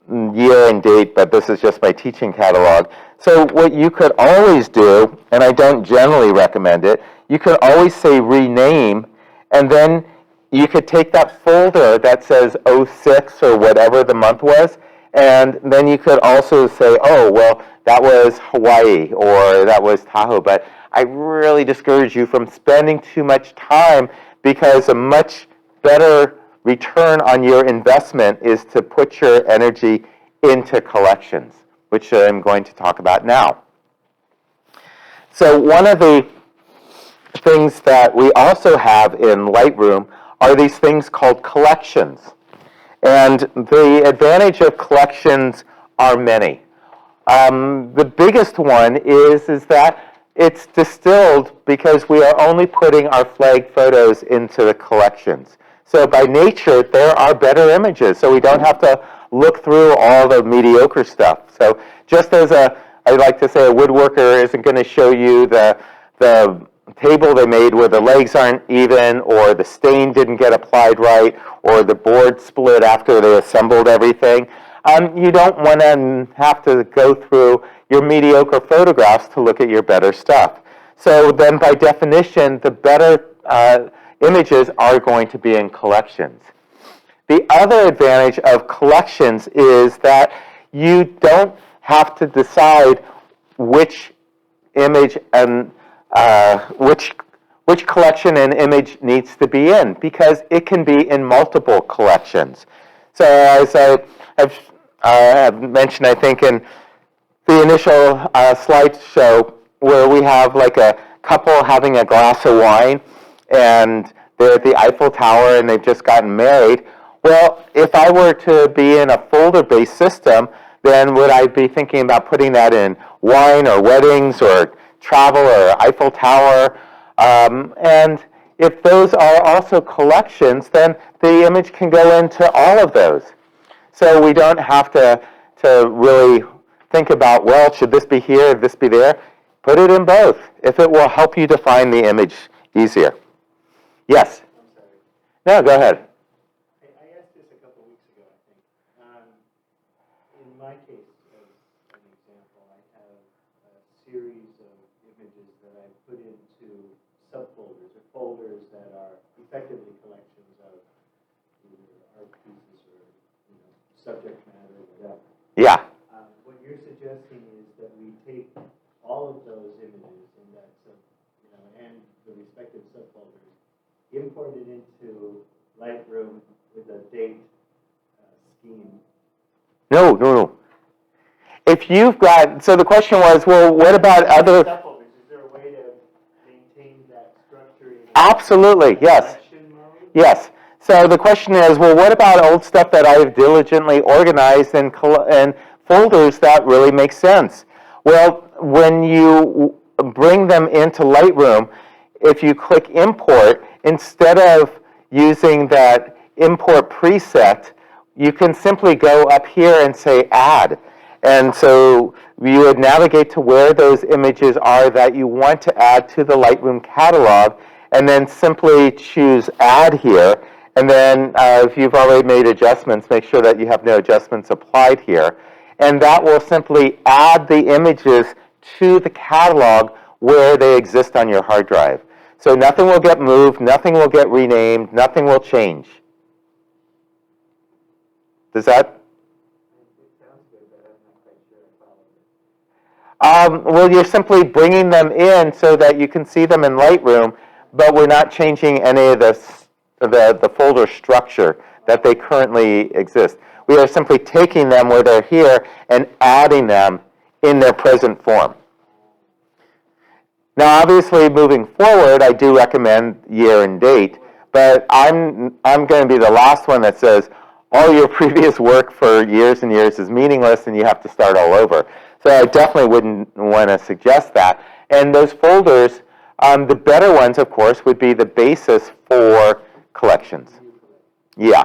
year and date, but this is just my teaching catalog. So what you could always do, and I don't generally recommend it, you could always say rename, and then you could take that folder that says 06 or whatever the month was, and then you could also say, oh, well, that was Hawaii or that was Tahoe, but I really discourage you from spending too much time, because a much better return on your investment is to put your energy into collections, which I'm going to talk about now. So one of the things that we also have in Lightroom are these things called collections. And the advantage of collections are many. The biggest one is that it's distilled because we are only putting our flagged photos into the collections. So by nature, there are better images, so we don't have to look through all the mediocre stuff. So just as I like to say, a woodworker isn't going to show you the table they made where the legs aren't even, or the stain didn't get applied right, or the board split after they assembled everything. You don't want to have to go through your mediocre photographs to look at your better stuff. So then by definition, the better images are going to be in collections. The other advantage of collections is that you don't have to decide which image and which collection an image needs to be in, because it can be in multiple collections. So as I've mentioned, I think, in the initial slideshow, where we have like a couple having a glass of wine, and they're at the Eiffel Tower and they've just gotten married. Well, if I were to be in a folder-based system, then would I be thinking about putting that in wine or weddings or travel or Eiffel Tower? And if those are also collections, then the image can go into all of those. So we don't have to really think about, well, should this be here, this be there? Put it in both, if it will help you define the image easier. Yes? I'm sorry. No, go ahead. I asked this a couple weeks ago, I think. In my case, as an example, I have a series of images that I put into subfolders or folders that are effectively collections of either art pieces or subject matter or whatever. Yeah. What you're suggesting is that we take all of those images in that and the respective subfolders, import it into Lightroom with a date scheme. No. If you've got, so the question was, well, what about other? Subfolders, is there a way to maintain that structure in Absolutely, yes. collection mode? Yes. So the question is, well, what about old stuff that I've diligently organized in folders that really make sense? Well, when you bring them into Lightroom, if you click import, instead of using that import preset, you can simply go up here and say add. And so you would navigate to where those images are that you want to add to the Lightroom catalog, and then simply choose add here. And then if you've already made adjustments, make sure that you have no adjustments applied here. And that will simply add the images to the catalog where they exist on your hard drive. So nothing will get moved, nothing will get renamed, nothing will change. Does that? It sounds good, but I'm not quite sure I followed it. Well, you're simply bringing them in so that you can see them in Lightroom, but we're not changing any of the folder structure that they currently exist. We are simply taking them where they're here and adding them in their present form. Now, obviously, moving forward, I do recommend year and date, but I'm going to be the last one that says all your previous work for years and years is meaningless and you have to start all over. So I definitely wouldn't want to suggest that. And those folders, the better ones, of course, would be the basis for collections. Yeah.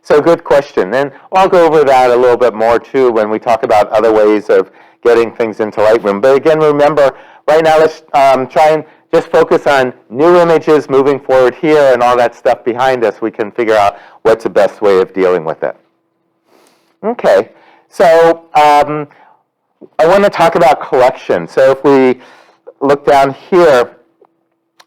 So good question. And I'll go over that a little bit more, too, when we talk about other ways of getting things into Lightroom. But again, remember, right now let's try and just focus on new images moving forward here and all that stuff behind us. We can figure out what's the best way of dealing with it. Okay, so I want to talk about collections. So if we look down here,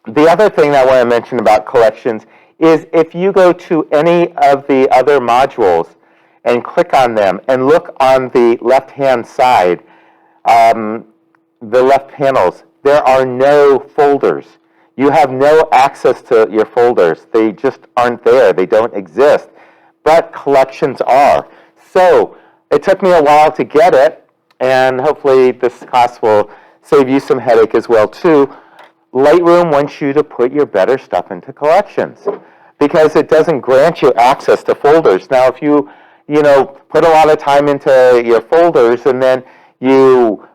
the other thing that I want to mention about collections is if you go to any of the other modules and click on them and look on the left-hand side, the left panels, there are no folders. You have no access to your folders. They just aren't there. They don't exist. But collections are. So it took me a while to get it, and hopefully this class will save you some headache as well, too. Lightroom wants you to put your better stuff into collections because it doesn't grant you access to folders. Now, if you put a lot of time into your folders and then you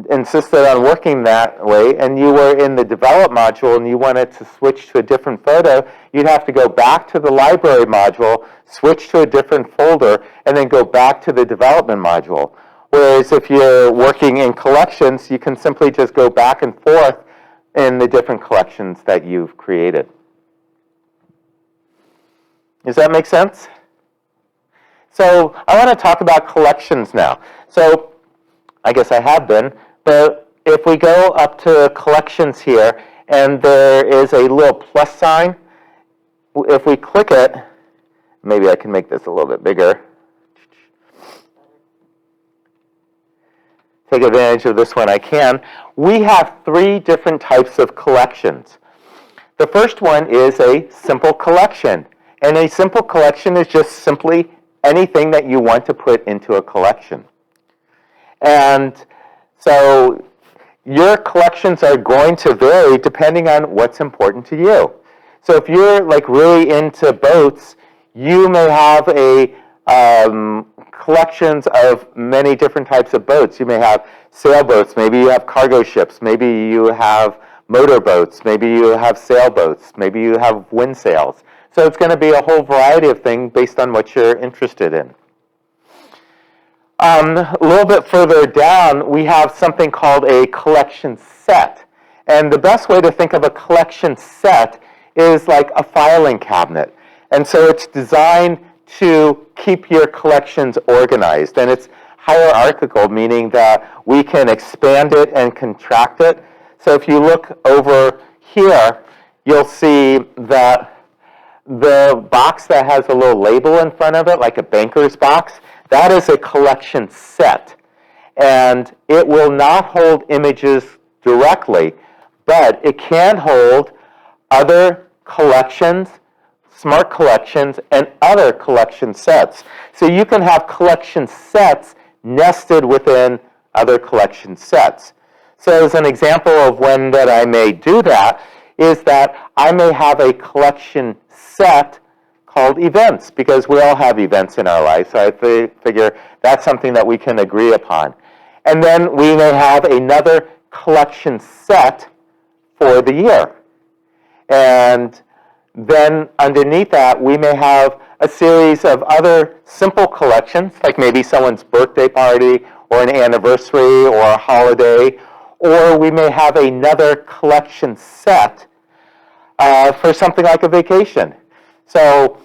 insisted on working that way and you were in the develop module and you wanted to switch to a different photo, you'd have to go back to the library module, switch to a different folder, and then go back to the development module. Whereas if you're working in collections, you can simply just go back and forth in the different collections that you've created. Does that make sense? So I want to talk about collections now. So I guess I have been, but if we go up to collections here, and there is a little plus sign, if we click it, maybe I can make this a little bit bigger. Take advantage of this when I can. We have 3 different types of collections. The first one is a simple collection, and a simple collection is just simply anything that you want to put into a collection. And so your collections are going to vary depending on what's important to you. So if you're like really into boats, you may have a collections of many different types of boats. You may have sailboats, maybe you have cargo ships, maybe you have motorboats, maybe you have sailboats, maybe you have wind sails. So it's going to be a whole variety of things based on what you're interested in. A little bit further down, we have something called a collection set. And the best way to think of a collection set is like a filing cabinet. And so it's designed to keep your collections organized. And it's hierarchical, meaning that we can expand it and contract it. So if you look over here, you'll see that the box that has a little label in front of it, like a banker's box, that is a collection set. And it will not hold images directly, but it can hold other collections, smart collections, and other collection sets. So you can have collection sets nested within other collection sets. So as an example of when that I may do that is that I may have a collection set called events, because we all have events in our lives. So I figure that's something that we can agree upon. And then we may have another collection set for the year. And then underneath that, we may have a series of other simple collections, like maybe someone's birthday party or an anniversary or a holiday, or we may have another collection set for something like a vacation. So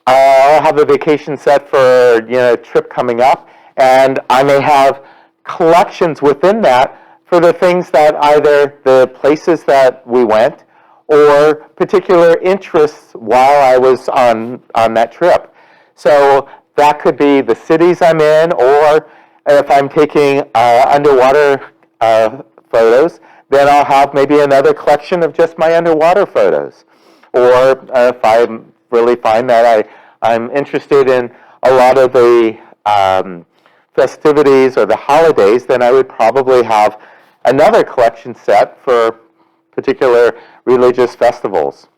I'll have a vacation set for a trip coming up, and I may have collections within that for the things that either the places that we went or particular interests while I was on that trip. So that could be the cities I'm in, or if I'm taking underwater photos, then I'll have maybe another collection of just my underwater photos. Or if I'm really find that I'm interested in a lot of the festivities or the holidays, then I would probably have another collection set for particular religious festivals.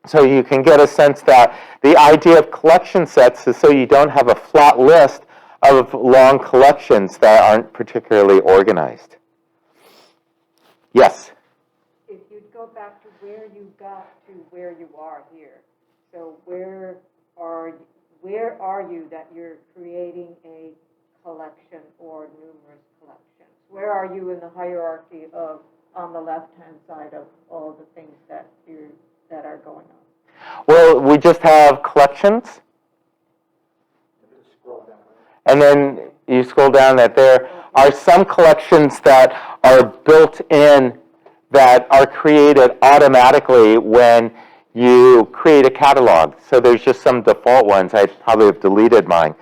So you can get a sense that the idea of collection sets is so you don't have a flat list of long collections that aren't particularly organized. Yes? If you'd go back to where you got to where you are here, so where are you that you're creating a collection or numerous collections? Where are you in the hierarchy of, on the left-hand side of all the things that are going on? Well, we just have collections, Scroll down. and then you scroll down that there are some collections that are built in that are created automatically when you create a catalog. So there's just some default ones. I probably have deleted mine,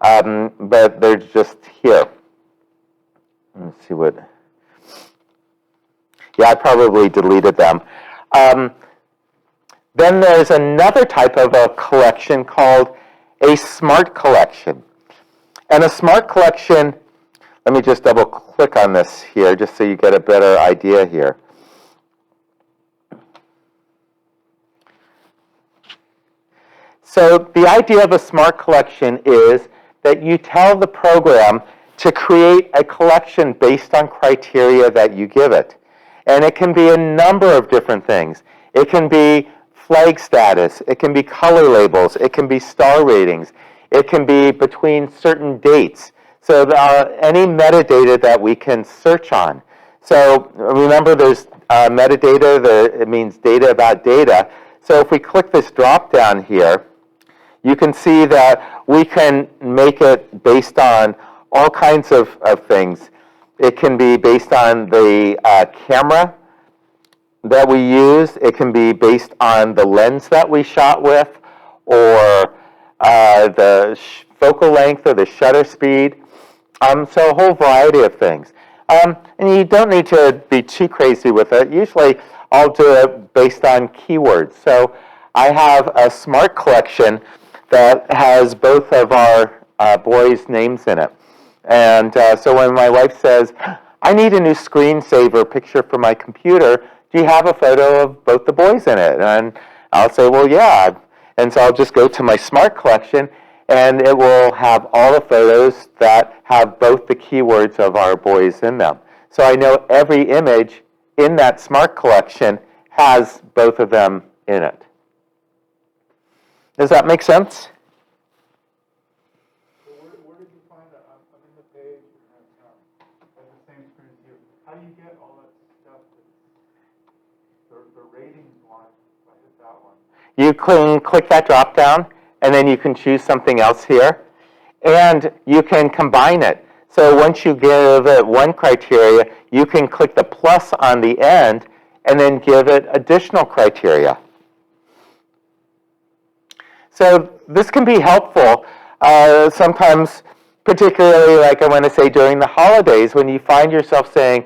but they're just here. Let's see what. Yeah, I probably deleted them. Then there's another type of a collection called a smart collection. And a smart collection, let me just double click on this here just so you get a better idea here. So the idea of a smart collection is that you tell the program to create a collection based on criteria that you give it. And it can be a number of different things. It can be flag status, it can be color labels, it can be star ratings, it can be between certain dates. So there are any metadata that we can search on. So remember there's metadata, it means data about data. So if we click this drop down here, you can see that we can make it based on all kinds of things. It can be based on the camera that we use. It can be based on the lens that we shot with, or the focal length or the shutter speed. So a whole variety of things. And you don't need to be too crazy with it. Usually I'll do it based on keywords. So I have a smart collection that has both of our boys' names in it. And so when my wife says, I need a new screensaver picture for my computer, do you have a photo of both the boys in it? And I'll say, well, yeah. And so I'll just go to my smart collection, and it will have all the photos that have both the keywords of our boys in them. So I know every image in that smart collection has both of them in it. Does that make sense? Where did you find that? I'm in the page, and has the same screen as you. How do you get all that stuff? The ratings one, if I hit that one. You can click that drop down, and then you can choose something else here. And you can combine it. So once you give it one criteria, you can click the plus on the end, and then give it additional criteria. So this can be helpful sometimes, particularly like I want to say during the holidays, when you find yourself saying,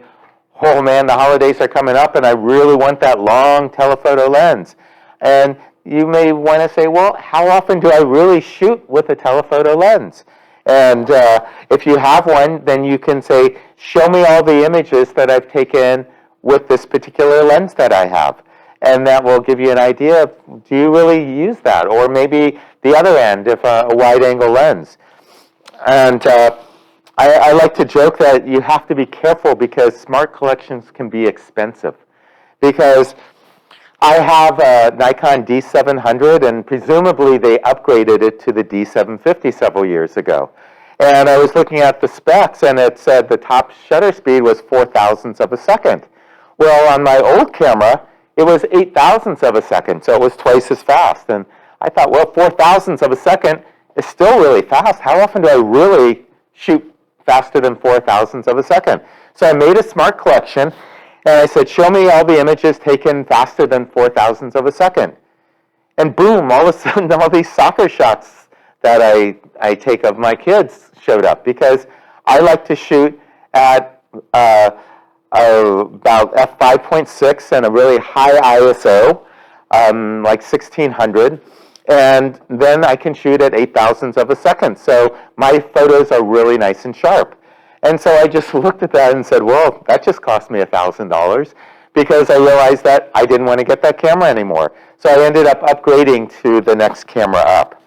oh man, the holidays are coming up and I really want that long telephoto lens. And you may want to say, well, how often do I really shoot with a telephoto lens? And if you have one, then you can say, show me all the images that I've taken with this particular lens that I have. And that will give you an idea of, do you really use that? Or maybe the other end, if a wide-angle lens. And I like to joke that you have to be careful because smart collections can be expensive. Because I have a Nikon D700, and presumably they upgraded it to the D750 several years ago. And I was looking at the specs, and it said the top shutter speed was 0.004 of a second. Well, on my old camera, it was 0.008 of a second, so it was twice as fast. And I thought, well, 0.004 of a second is still really fast. How often do I really shoot faster than 0.004 of a second? So I made a smart collection, and I said, show me all the images taken faster than 0.004 of a second. And boom, all of a sudden, all these soccer shots that I take of my kids showed up, because I like to shoot at about f5.6 and a really high ISO, like 1600. And then I can shoot at 8,000ths of a second. So my photos are really nice and sharp. And so I just looked at that and said, well, that just cost me $1,000 because I realized that I didn't want to get that camera anymore. So I ended up upgrading to the next camera up.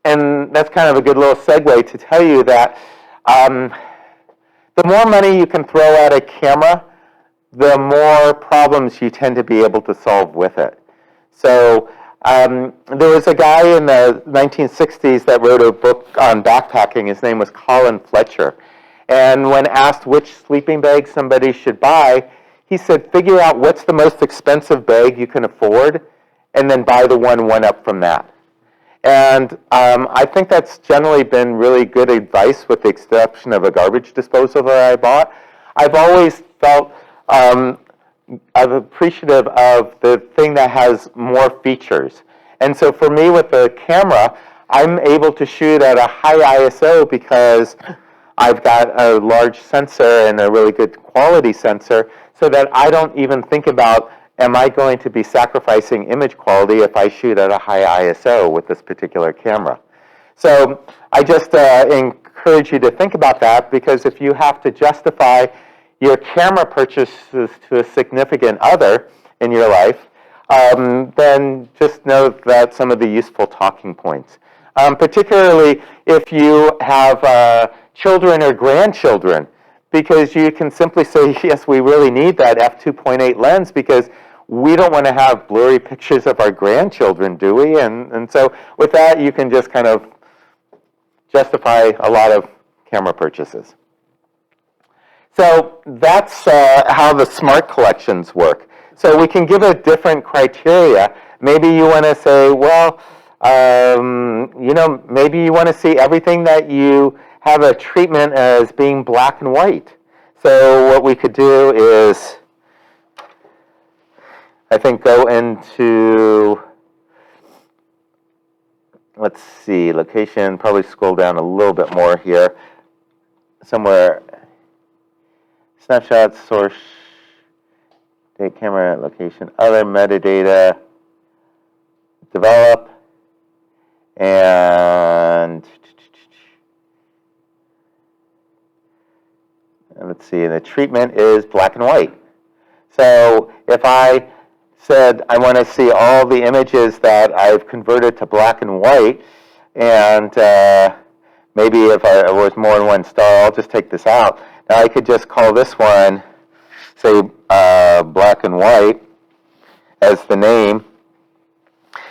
And that's kind of a good little segue to tell you that the more money you can throw at a camera, the more problems you tend to be able to solve with it. So there was a guy in the 1960s that wrote a book on backpacking. His name was Colin Fletcher. And when asked which sleeping bag somebody should buy, he said, figure out what's the most expensive bag you can afford, and then buy the one up from that. And I think that's generally been really good advice, with the exception of a garbage disposal that I bought. I've always felt I'm appreciative of the thing that has more features. And so for me with the camera, I'm able to shoot at a high ISO because I've got a large sensor and a really good quality sensor, so that I don't even think about, am I going to be sacrificing image quality if I shoot at a high ISO with this particular camera? So I just encourage you to think about that, because if you have to justify your camera purchases to a significant other in your life, then just know that some of the useful talking points. Particularly if you have children or grandchildren, because you can simply say, yes, we really need that f2.8 lens because we don't want to have blurry pictures of our grandchildren, do we? And so with that, you can just kind of justify a lot of camera purchases. So that's how the smart collections work. So we can give it different criteria. Maybe you want to say, well, maybe you want to see everything that you have a treatment as being black and white. So what we could do is, I think, go into, let's see, location, probably scroll down a little bit more here. Somewhere, snapshot, source, date, camera, location, other metadata, develop, and let's see, the treatment is black and white. So if I said I want to see all the images that I've converted to black and white, and maybe if I was more than one star, I'll just take this out. Now I could just call this one, say, black and white as the name.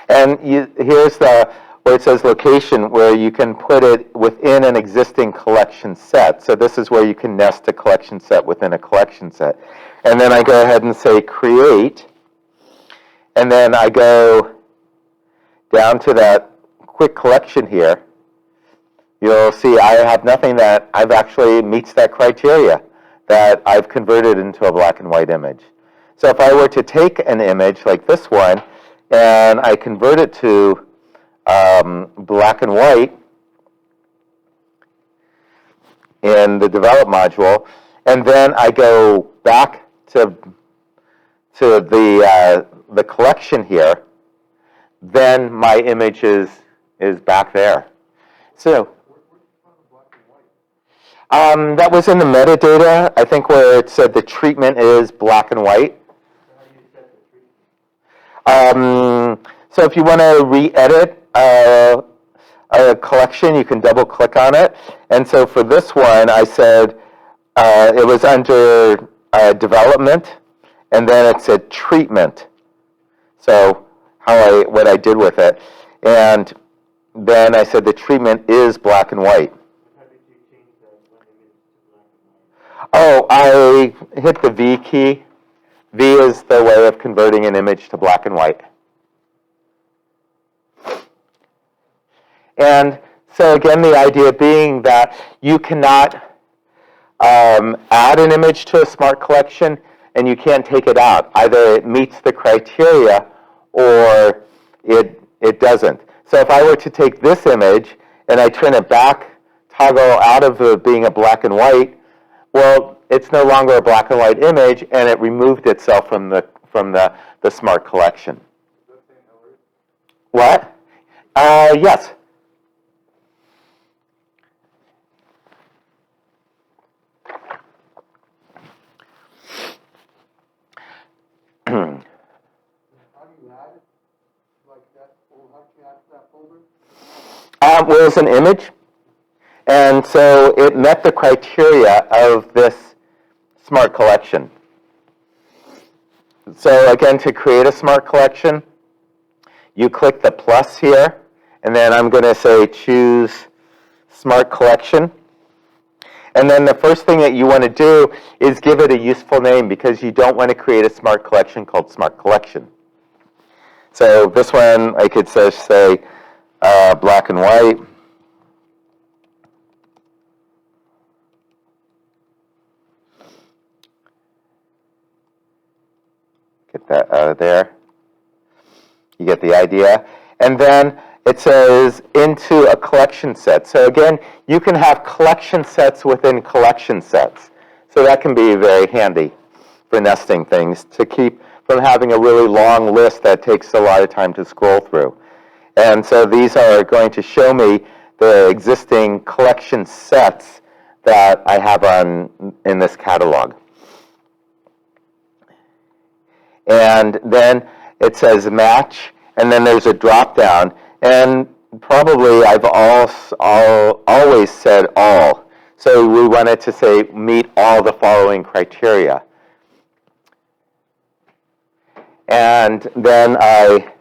And here's where it says location, where you can put it within an existing collection set. So this is where you can nest a collection set within a collection set. And then I go ahead and say create. And then I go down to that quick collection here. You'll see I have nothing that I've actually meets that criteria, that I've converted into a black and white image. So if I were to take an image like this one, and I convert it to black and white in the develop module, and then I go back to the collection here, then my image is back there. So that was in the metadata, I think, where it said the treatment is black and white. So if you want to re-edit a collection, you can double-click on it. And so for this one, I said it was under development, and then it said treatment. So what I did with it. And then I said the treatment is black and white. How did you change that one image to black and white? Oh, I hit the V key. V is the way of converting an image to black and white. And so again, the idea being that you cannot add an image to a smart collection and you can't take it out. Either it meets the criteria or it doesn't. So if I were to take this image and I turn it back, toggle out of being a black and white, well, it's no longer a black and white image, and it removed itself from the smart collection. Does that say no What? Yes. How do you add it? Like that, or how do you add to that folder? Well, it's an image, and so it met the criteria of this smart collection. So again, to create a smart collection, you click the plus here, and then I'm going to say choose smart collection. And then the first thing that you want to do is give it a useful name, because you don't want to create a smart collection called smart collection. So this one, I could say black and white. Get that out of there. You get the idea. And then it says into a collection set. So again, you can have collection sets within collection sets. So that can be very handy for nesting things, to keep from having a really long list that takes a lot of time to scroll through. And so these are going to show me the existing collection sets that I have in this catalog. And then it says match, and then there's a drop down, and probably I've always said all. So we wanted to say meet all the following criteria. And then I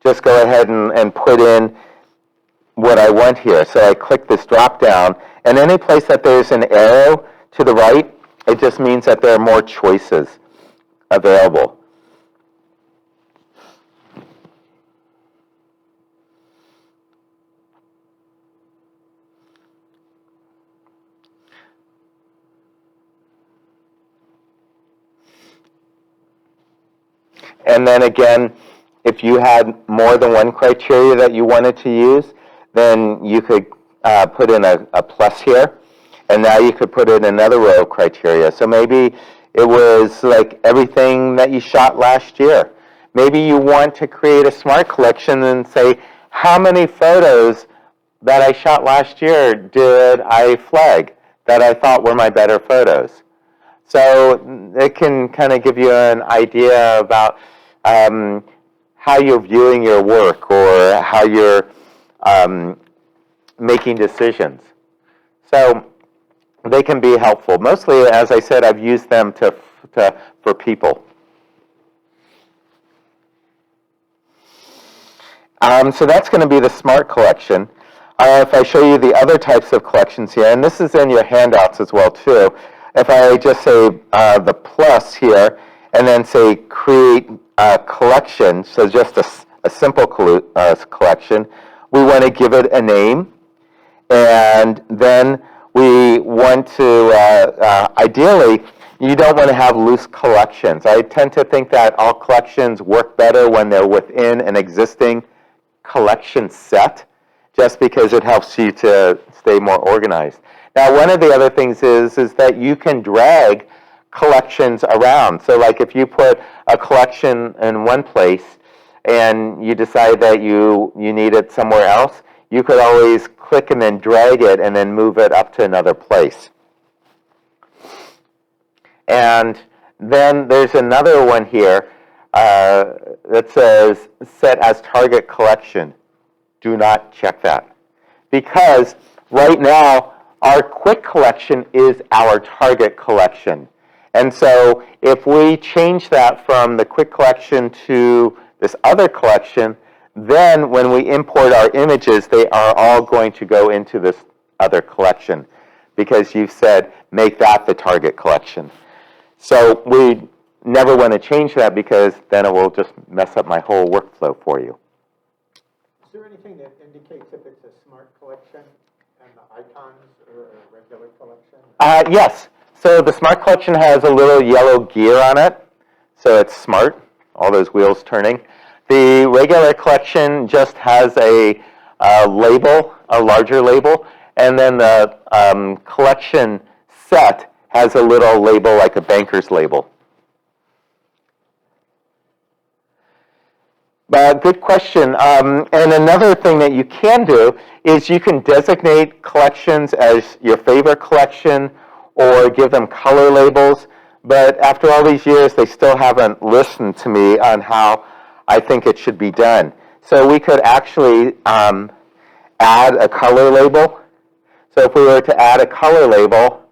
just go ahead and put in what I want here. So I click this drop down, and any place that there's an arrow to the right, it just means that there are more choices available. And then again, if you had more than one criteria that you wanted to use, then you could put in a plus here, and now you could put in another row of criteria. So maybe it was like everything that you shot last year. Maybe you want to create a smart collection and say, how many photos that I shot last year did I flag that I thought were my better photos? So it can kind of give you an idea about how you're viewing your work, or how you're making decisions. So they can be helpful. Mostly, as I said, I've used them for people. So that's going to be the smart collection. If I show you the other types of collections here, and this is in your handouts as well too. If I just say the plus here, and then say create a collection, so just a simple collection, we want to give it a name, and then we want to, ideally, you don't want to have loose collections. I tend to think that all collections work better when they're within an existing collection set, just because it helps you to stay more organized. Now, one of the other things is that you can drag collections around. So like if you put a collection in one place and you decide that you need it somewhere else, you could always click and then drag it and then move it up to another place. And then there's another one here that says set as target collection. Do not check that, because right now our quick collection is our target collection. And so if we change that from the quick collection to this other collection, then when we import our images, they are all going to go into this other collection, because you've said make that the target collection. So we never want to change that, because then it will just mess up my whole workflow for you. Is there anything that indicates if it's a smart collection and the icons or a regular collection? Yes. So the smart collection has a little yellow gear on it, so it's smart, all those wheels turning. The regular collection just has a label, a larger label, and then the collection set has a little label like a banker's label. Good question. And another thing that you can do is you can designate collections as your favorite collection or give them color labels. But after all these years, they still haven't listened to me on how I think it should be done. So we could actually add a color label. So if we were to add a color label,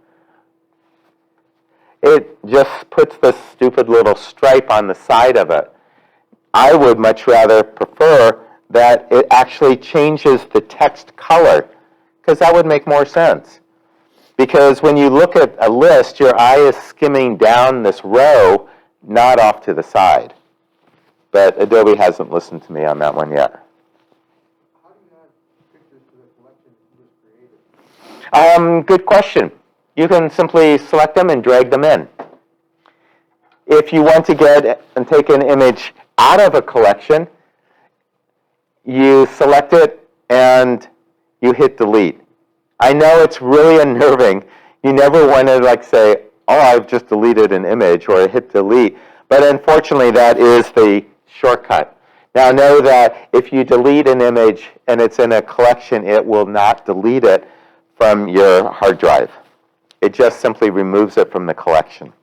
it just puts this stupid little stripe on the side of it. I would much rather prefer that it actually changes the text color, because that would make more sense. Because when you look at a list, your eye is skimming down this row, not off to the side. But Adobe hasn't listened to me on that one yet. How do you add pictures to the collection you just created? Good question. You can simply select them and drag them in. If you want to get and take an image out of a collection, you select it and you hit delete. I know it's really unnerving. You never want to say, oh, I've just deleted an image, or hit delete. But unfortunately, that is the shortcut. Now know that if you delete an image and it's in a collection, it will not delete it from your hard drive. It just simply removes it from the collection.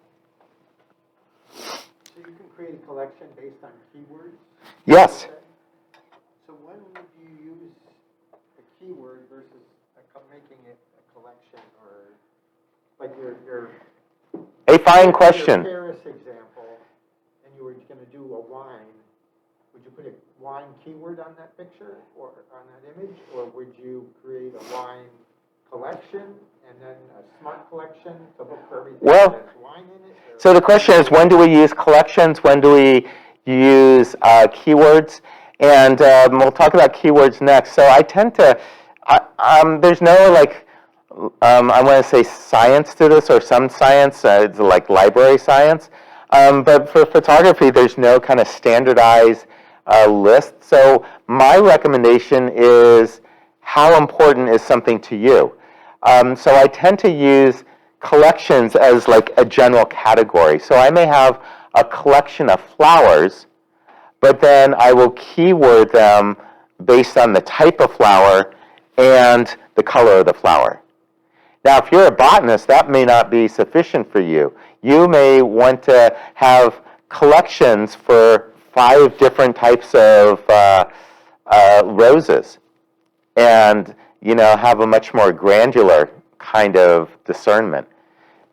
So you can create a collection based on keywords? Yes. So when would you use a keyword versus making it a collection, or like your A fine question. Your Paris example, and you were going to do a wine, would you put a wine keyword on that picture or on that image, or would you create a wine collection and then a smart collection to look for everything Well, that has wine in it? Or? So the question is, when do we use collections? When do we use keywords? And we'll talk about keywords next. So I tend to, there's no I want to say science to this, or some science, it's like library science. But for photography, there's no kind of standardized list. So my recommendation is, how important is something to you? So I tend to use collections as like a general category. So I may have a collection of flowers, but then I will keyword them based on the type of flower and the color of the flower. Now, if you're a botanist, that may not be sufficient for you. You may want to have collections for 5 different types of roses, and have a much more granular kind of discernment.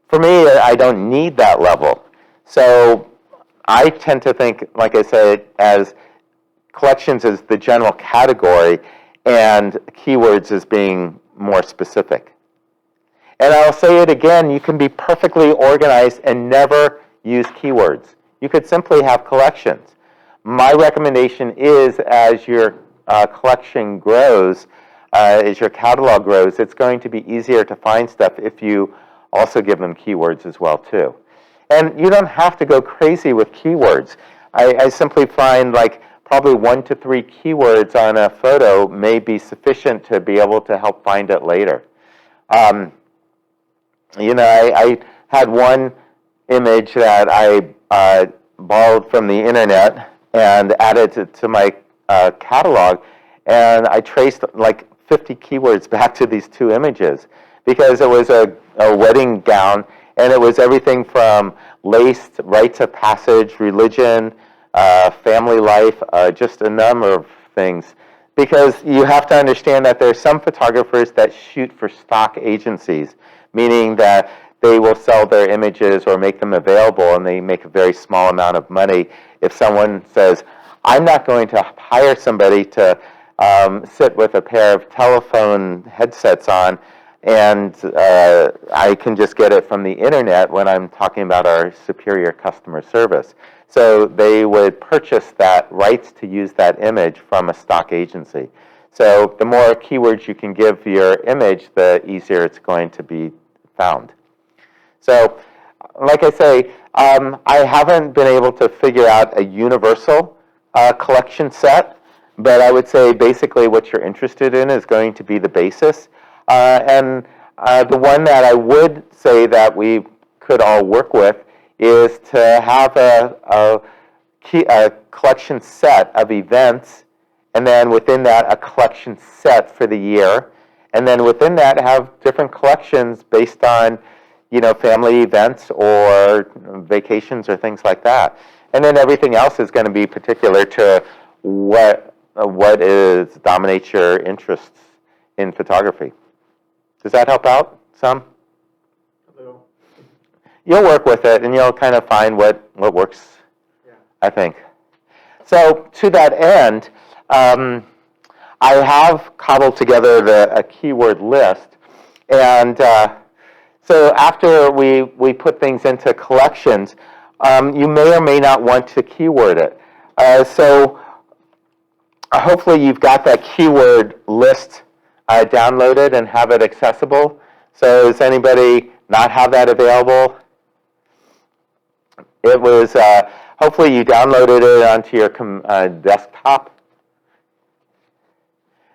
For me, I don't need that level. So I tend to think, like I said, as collections as the general category and keywords as being more specific. And I'll say it again, you can be perfectly organized and never use keywords. You could simply have collections. My recommendation is, as your collection grows, as your catalog grows, it's going to be easier to find stuff if you also give them keywords as well, too. And you don't have to go crazy with keywords. I simply find probably 1 to 3 keywords on a photo may be sufficient to be able to help find it later. I had one image that I borrowed from the internet and added to my catalog, and I traced 50 keywords back to these 2 images, because it was a wedding gown, and it was everything from lace, rites of passage, religion, family life, just a number of things. Because you have to understand that there are some photographers that shoot for stock agencies, meaning that they will sell their images or make them available, and they make a very small amount of money. If someone says, I'm not going to hire somebody to sit with a pair of telephone headsets on, and I can just get it from the internet when I'm talking about our superior customer service. So they would purchase that rights to use that image from a stock agency. So the more keywords you can give your image, the easier it's going to be found. So, like I say, I haven't been able to figure out a universal collection set, but I would say basically what you're interested in is going to be the basis. And the one that I would say that we could all work with is to have a a collection set of events, and then within that, a collection set for the year. And then within that, have different collections based on, family events or vacations or things like that. And then everything else is going to be particular to what dominates your interests in photography. Does that help out some? A little, You'll work with it, and you'll kind of find what works, yeah. I think. So to that end, I have cobbled together a keyword list, and so after we put things into collections, you may or may not want to keyword it. So hopefully you've got that keyword list downloaded and have it accessible. So does anybody not have that available? It was, hopefully you downloaded it onto your desktop.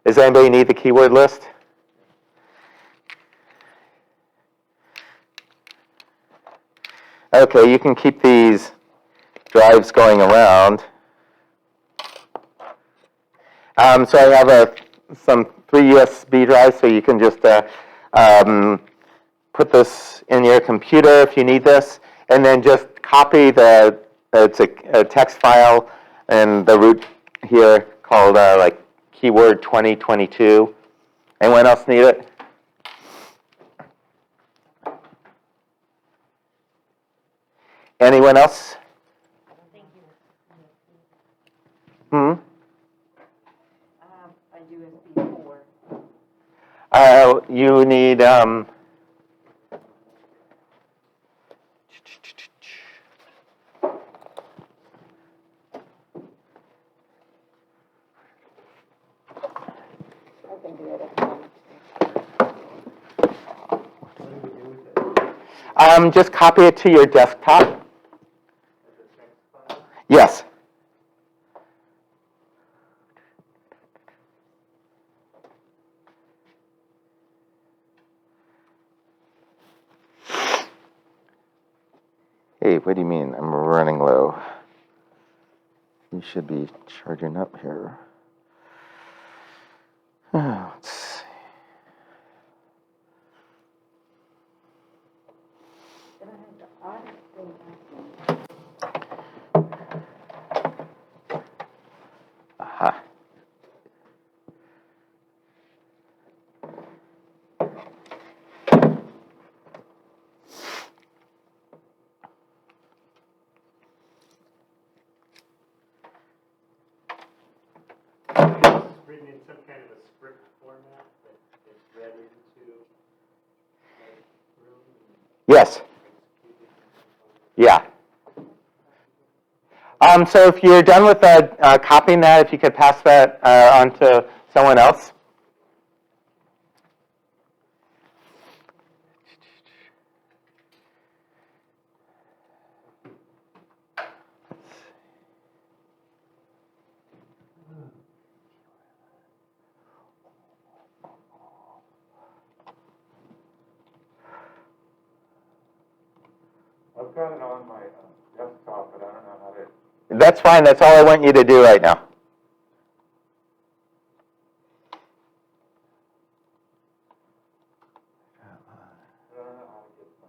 Does anybody need the keyword list? Okay, you can keep these drives going around. So I have some 3 USB drives, so you can just put this in your computer if you need this, and then just copy it's a text file and the root here called like keyword 2022. Anyone else need it? Anyone else? Hmm? A USB 4. You need, I can do it at home. What do we do with it? just copy it to your desktop. As a text file? Yes. Hey, what do you mean? I'm running low. You should be charging up here. Let's see. Then I have to audit things. Aha. Written in some kind of a script format that gets read into Lightroom and Yes. executed. Yeah. So if you're done with copying that, if you could pass that on to someone else. I've got it on my desktop, but I don't know how to. That's fine. That's all I want you to do right now. I don't know how to get to my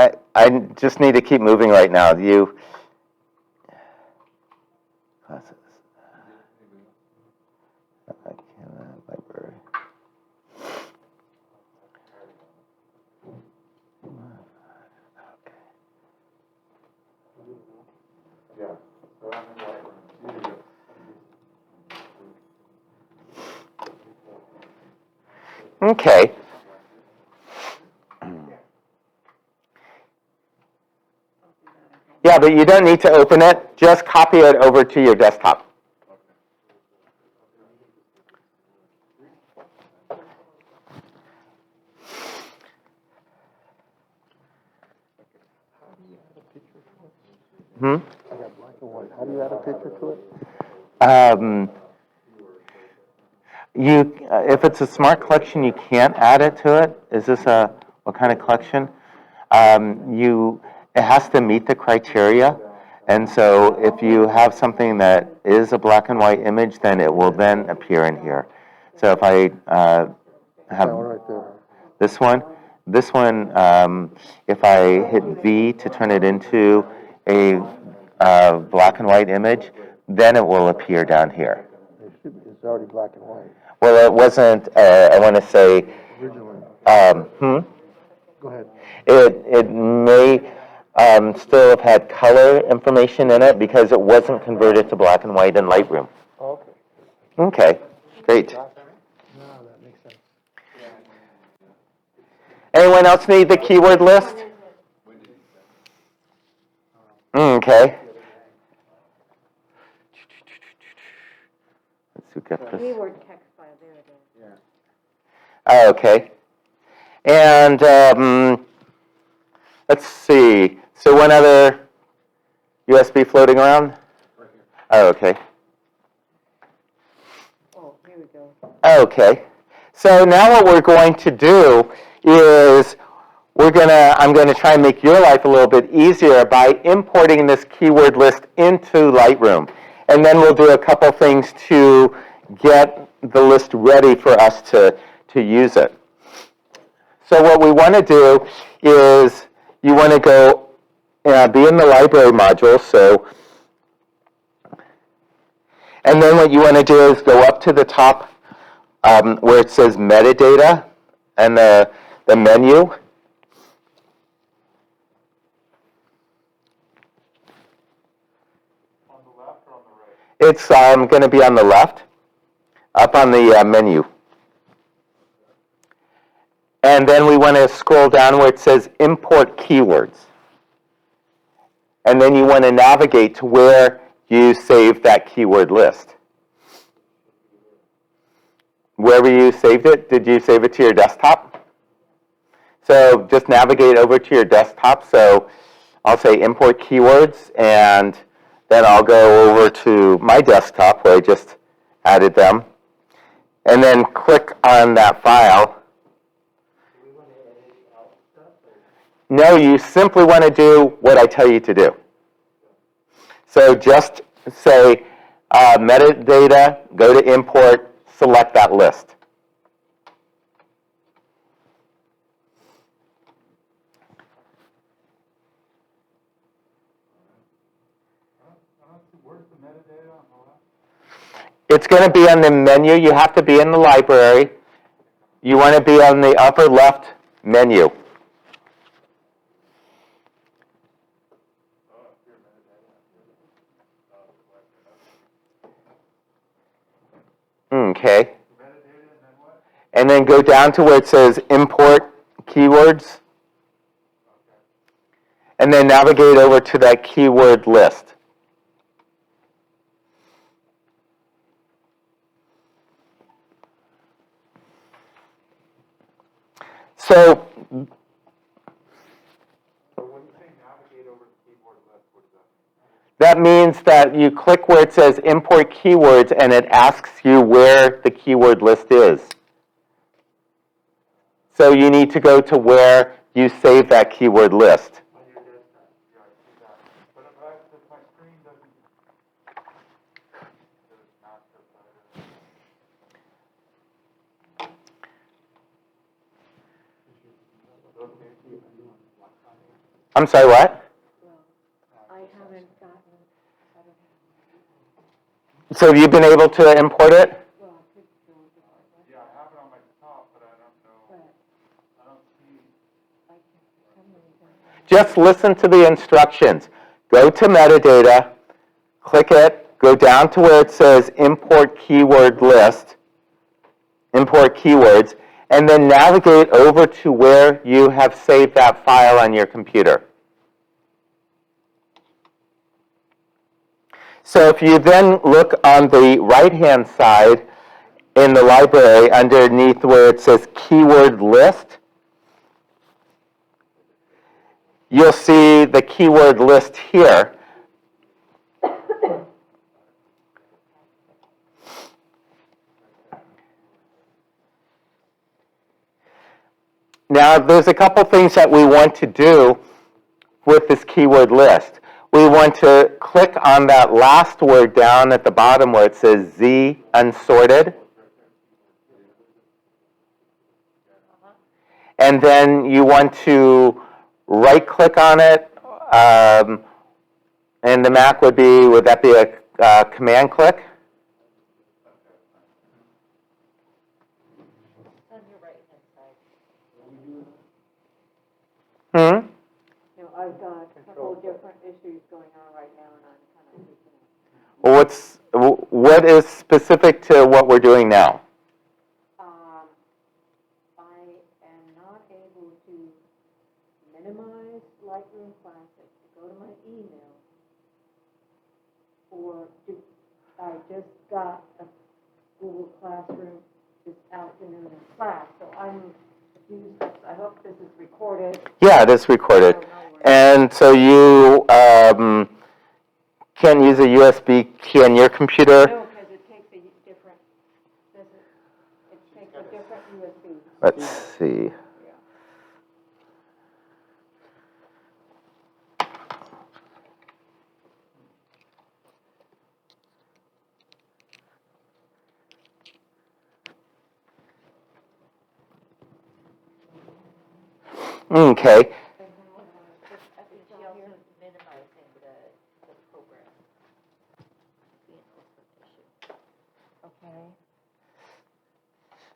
desktop. I just need to keep moving right now. Classes. Library. Yeah, so I'm in Lightroom. Okay. Yeah, but you don't need to open it. Just copy it over to your desktop. Hmm? How do you add a picture to it? If it's a smart collection, you can't add it to it. Is this what kind of collection? It has to meet the criteria. And so if you have something that is a black and white image, then it will then appear in here. So if I have this one, if I hit V to turn it into a black and white image, then it will appear down here. It's already black and white, Well, it wasn't, I want to say, originally. Go ahead. it may still have had color information in it because it wasn't converted to black and white in Lightroom. Okay. Okay, great. No, that makes sense. Anyone else need the keyword list? Okay. Let's get this. Keyword text file, there it is. Okay. And let's see. So one other USB floating around? Oh, okay. Oh, here we go. Okay. So now what we're going to do is I'm going to try and make your life a little bit easier by importing this keyword list into Lightroom. And then we'll do a couple things to get the list ready for us to use it. So what we want to do is you want to go be in the library module. And then what you want to do is go up to the top where it says metadata and the menu. On the left or on the right? It's going to be on the left, up on the menu. And then we want to scroll down where it says import keywords. And then you want to navigate to where you save that keyword list. Wherever you saved it, did you save it to your desktop? So just navigate over to your desktop. So I'll say import keywords, and then I'll go over to my desktop where I just added them, and then click on that file. No, you simply want to do what I tell you to do. So just say metadata, go to import, select that list. I don't see, where's the metadata on the left? It's going to be on the menu. You have to be in the library. You want to be on the upper left menu. Okay. Metadata and then what? And then go down to where it says import keywords. And then navigate over to that keyword list. So When you say navigate over the keyboard list, what does that mean? that means that you click where it says import keywords and it asks you where the keyword list is. So you need to go to where you save that keyword list. On your desktop. Yeah, I see that. But if my screen doesn't, there's not the I'm sorry, what? I haven't gotten, I don't have, So have you been able to import it? well, I could go to my, Yeah, I have it on my top, but I don't know, but I don't see. I can, for some reason. Just listen to the instructions. Go to metadata, click it, go down to where it says import keyword list, import keywords, and then navigate over to where you have saved that file on your computer. So if you then look on the right-hand side in the library underneath where it says keyword list, you'll see the keyword list here. Now, there's a couple things that we want to do with this keyword list. We want to click on that last word down at the bottom where it says Z unsorted. And then you want to right-click on it. And the Mac would that be a command click? On your right-hand side. Hmm? You know, I've got a couple different issues going on right now, and I'm kind of freaking out. What is specific to what we're doing now? I am not able to minimize Lightroom Classic to go to my email, I just got a Google Classroom this afternoon in class, so I'm confused. I hope this is recorded. Yeah, it is recorded. So no worries. And so you can't use a USB key on your computer? No, because it takes a different, it takes a different USB. Let's see. Okay. I think she also minimizing the program.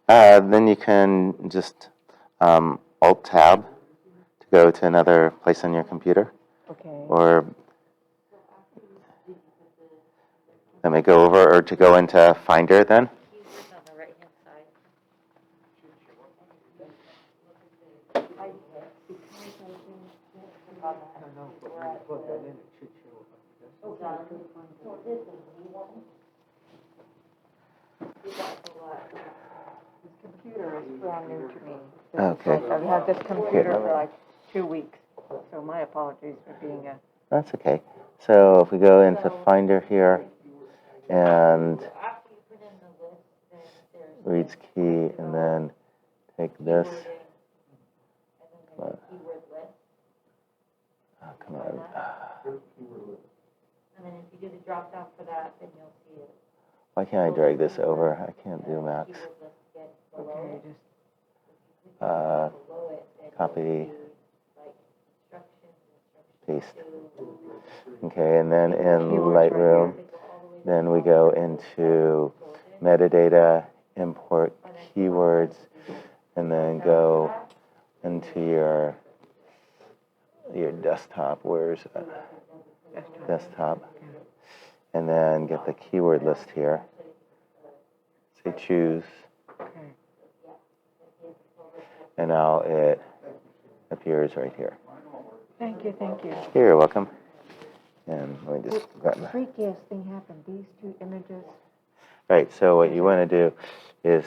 Okay. Then you can just Alt-Tab to go to another place on your computer. Okay. Or let me go over, or to go into Finder then. Keywords on the right-hand side. No, but when you plug that in, it should show up. So this is the one. You got the lot. This computer is brand new to me. Okay. I've had this computer for like 2 weeks, so my apologies for being a. That's okay. So if we go into Finder here, and After you put in the list, then there's. reads key, and then take this. And then there's a keyword list. Oh, come on. And then if you do the drop down for that, then you'll see it. Why can't I drag this over? I can't do Macs. Keyword list gets below Okay, it. just. Below it, then Copy, you'll see, like instructions paste. to. Okay, and then in Keywords right Lightroom, here. then we go into metadata, import keywords, and then go into your desktop. Where's desktop? And then get the keyword list here. Say choose. And now it appears right here. Thank you, thank you. Here, you're welcome. And let me just grab my... Freakiest thing happened, these two images. Right, so what you want to do is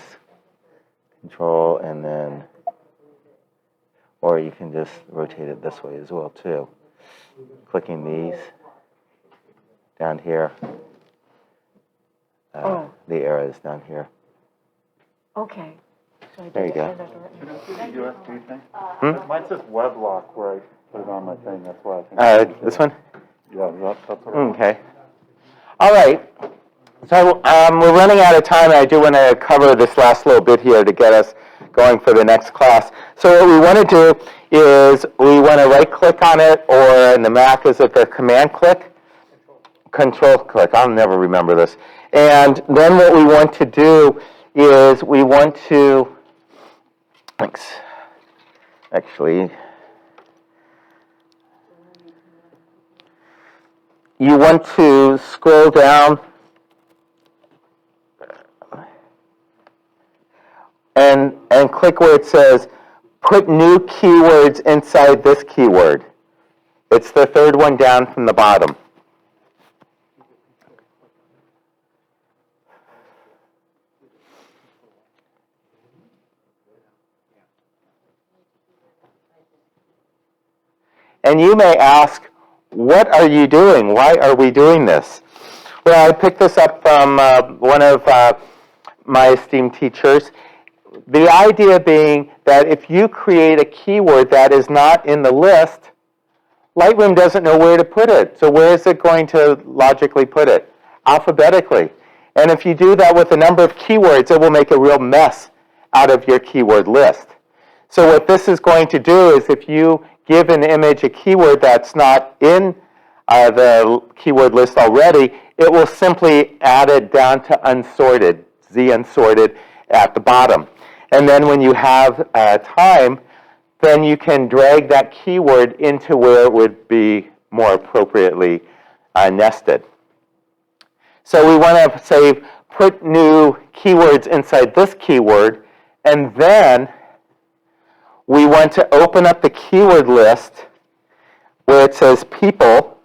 Control and then, or you can just rotate it this way as well too. Clicking these down here. The arrows down here. Okay. So I There you did it go. in that direction. Can I see the USB thing? Hmm? Mine says web lock where I put it on my thing, that's why I think. This one? Yeah, that's what I want. Okay. All right. So we're running out of time, and I do want to cover this last little bit here to get us going for the next class. So what we want to do is we want to right-click on it, or in the Mac, is it the command click? Control click. I'll never remember this. And then what we want to do is we want to, thanks, actually, you want to scroll down and click where it says put new keywords inside this keyword. It's the third one down from the bottom. And you may ask, what are you doing? Why are we doing this? Well, I picked this up from one of my esteemed teachers. The idea being that if you create a keyword that is not in the list, Lightroom doesn't know where to put it. So where is it going to logically put it? Alphabetically. And if you do that with a number of keywords, it will make a real mess out of your keyword list. So what this is going to do is if you give an image a keyword that's not in the keyword list already, it will simply add it down to unsorted, Z unsorted at the bottom. And then when you have time, then you can drag that keyword into where it would be more appropriately nested. So we want to say, put new keywords inside this keyword, and then we want to open up the keyword list where it says people.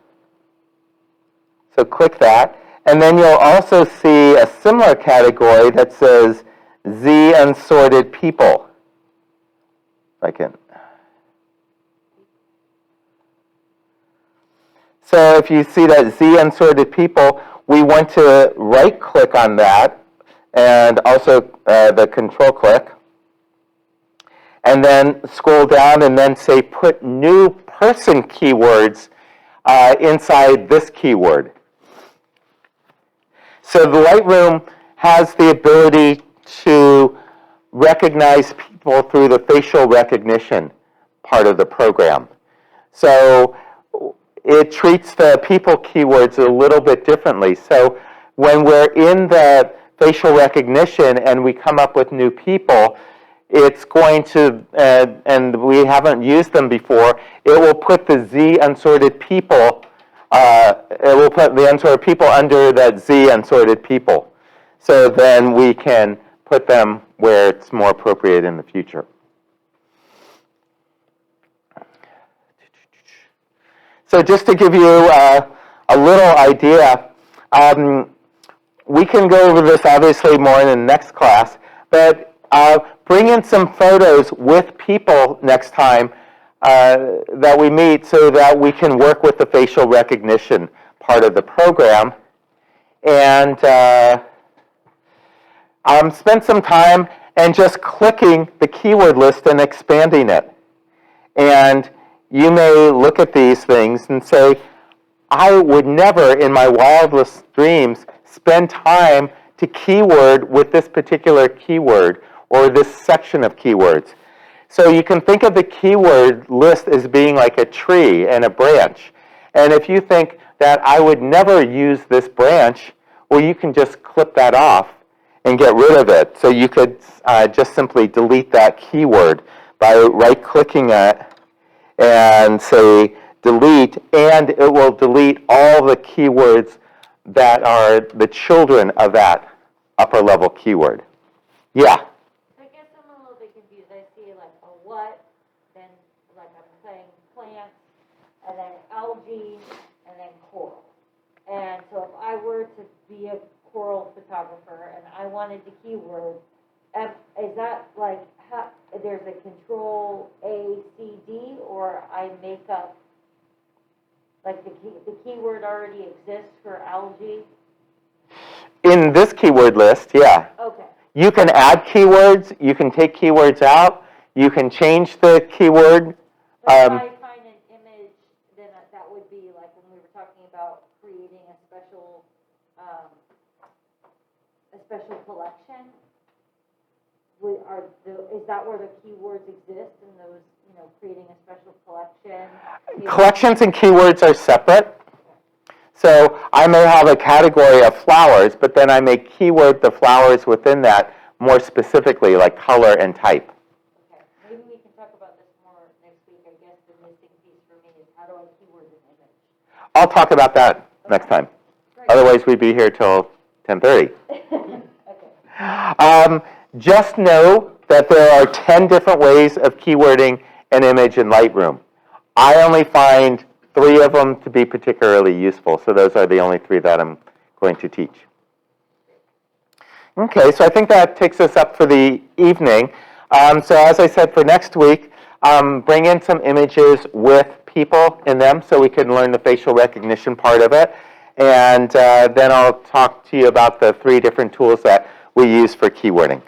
So click that. And then you'll also see a similar category that says Z unsorted people. If I can. So if you see that Z unsorted people, we want to right-click on that and also the control click. And then scroll down and then say put new person keywords inside this keyword. So the Lightroom has the ability to recognize people through the facial recognition part of the program. So it treats the people keywords a little bit differently. So when we're in the facial recognition and we come up with new people, it's going to, and we haven't used them before, it will put the Z unsorted people, it will put the unsorted people under that Z unsorted people. So then we can put them where it's more appropriate in the future. So just to give you a little idea, we can go over this obviously more in the next class, but bring in some photos with people next time that we meet so that we can work with the facial recognition part of the program. And spend some time and just clicking the keyword list and expanding it. And you may look at these things and say, I would never in my wildest dreams spend time to keyword with this particular keyword or this section of keywords. So you can think of the keyword list as being like a tree and a branch. And if you think that I would never use this branch, well, you can just clip that off and get rid of it. So you could just simply delete that keyword by right-clicking it and say delete, and it will delete all the keywords that are the children of that upper-level keyword. Yeah? I guess I'm a little bit confused. I see like a what, then like I'm saying plants, and then algae, and then coral. And so if I were to be a coral photographer and I wanted the keyword, is that like, there's a control A, C, D, or I make up, like the keyword already exists for algae? In this keyword list, yeah. Okay. You can add keywords, you can take keywords out, you can change the keyword. But if I find an image, then that would be like when we were talking about creating a special collection. Is that where the keywords exist in those, creating a special collection? Collections and keywords are separate. So I may have a category of flowers, but then I may keyword the flowers within that more specifically, like color and type. Okay, maybe we can talk about this more next week. I guess the missing piece for me is how do I keyword an image? I'll talk about that next time. Great. Otherwise, we'd be here till 10:30. Okay. Just know that there are 10 different ways of keywording an image in Lightroom. I only find 3 of them to be particularly useful, so those are the only 3 that I'm going to teach. Okay, so I think that takes us up for the evening. So as I said, for next week, bring in some images with people in them so we can learn the facial recognition part of it. And then I'll talk to you about the 3 different tools that we use for keywording.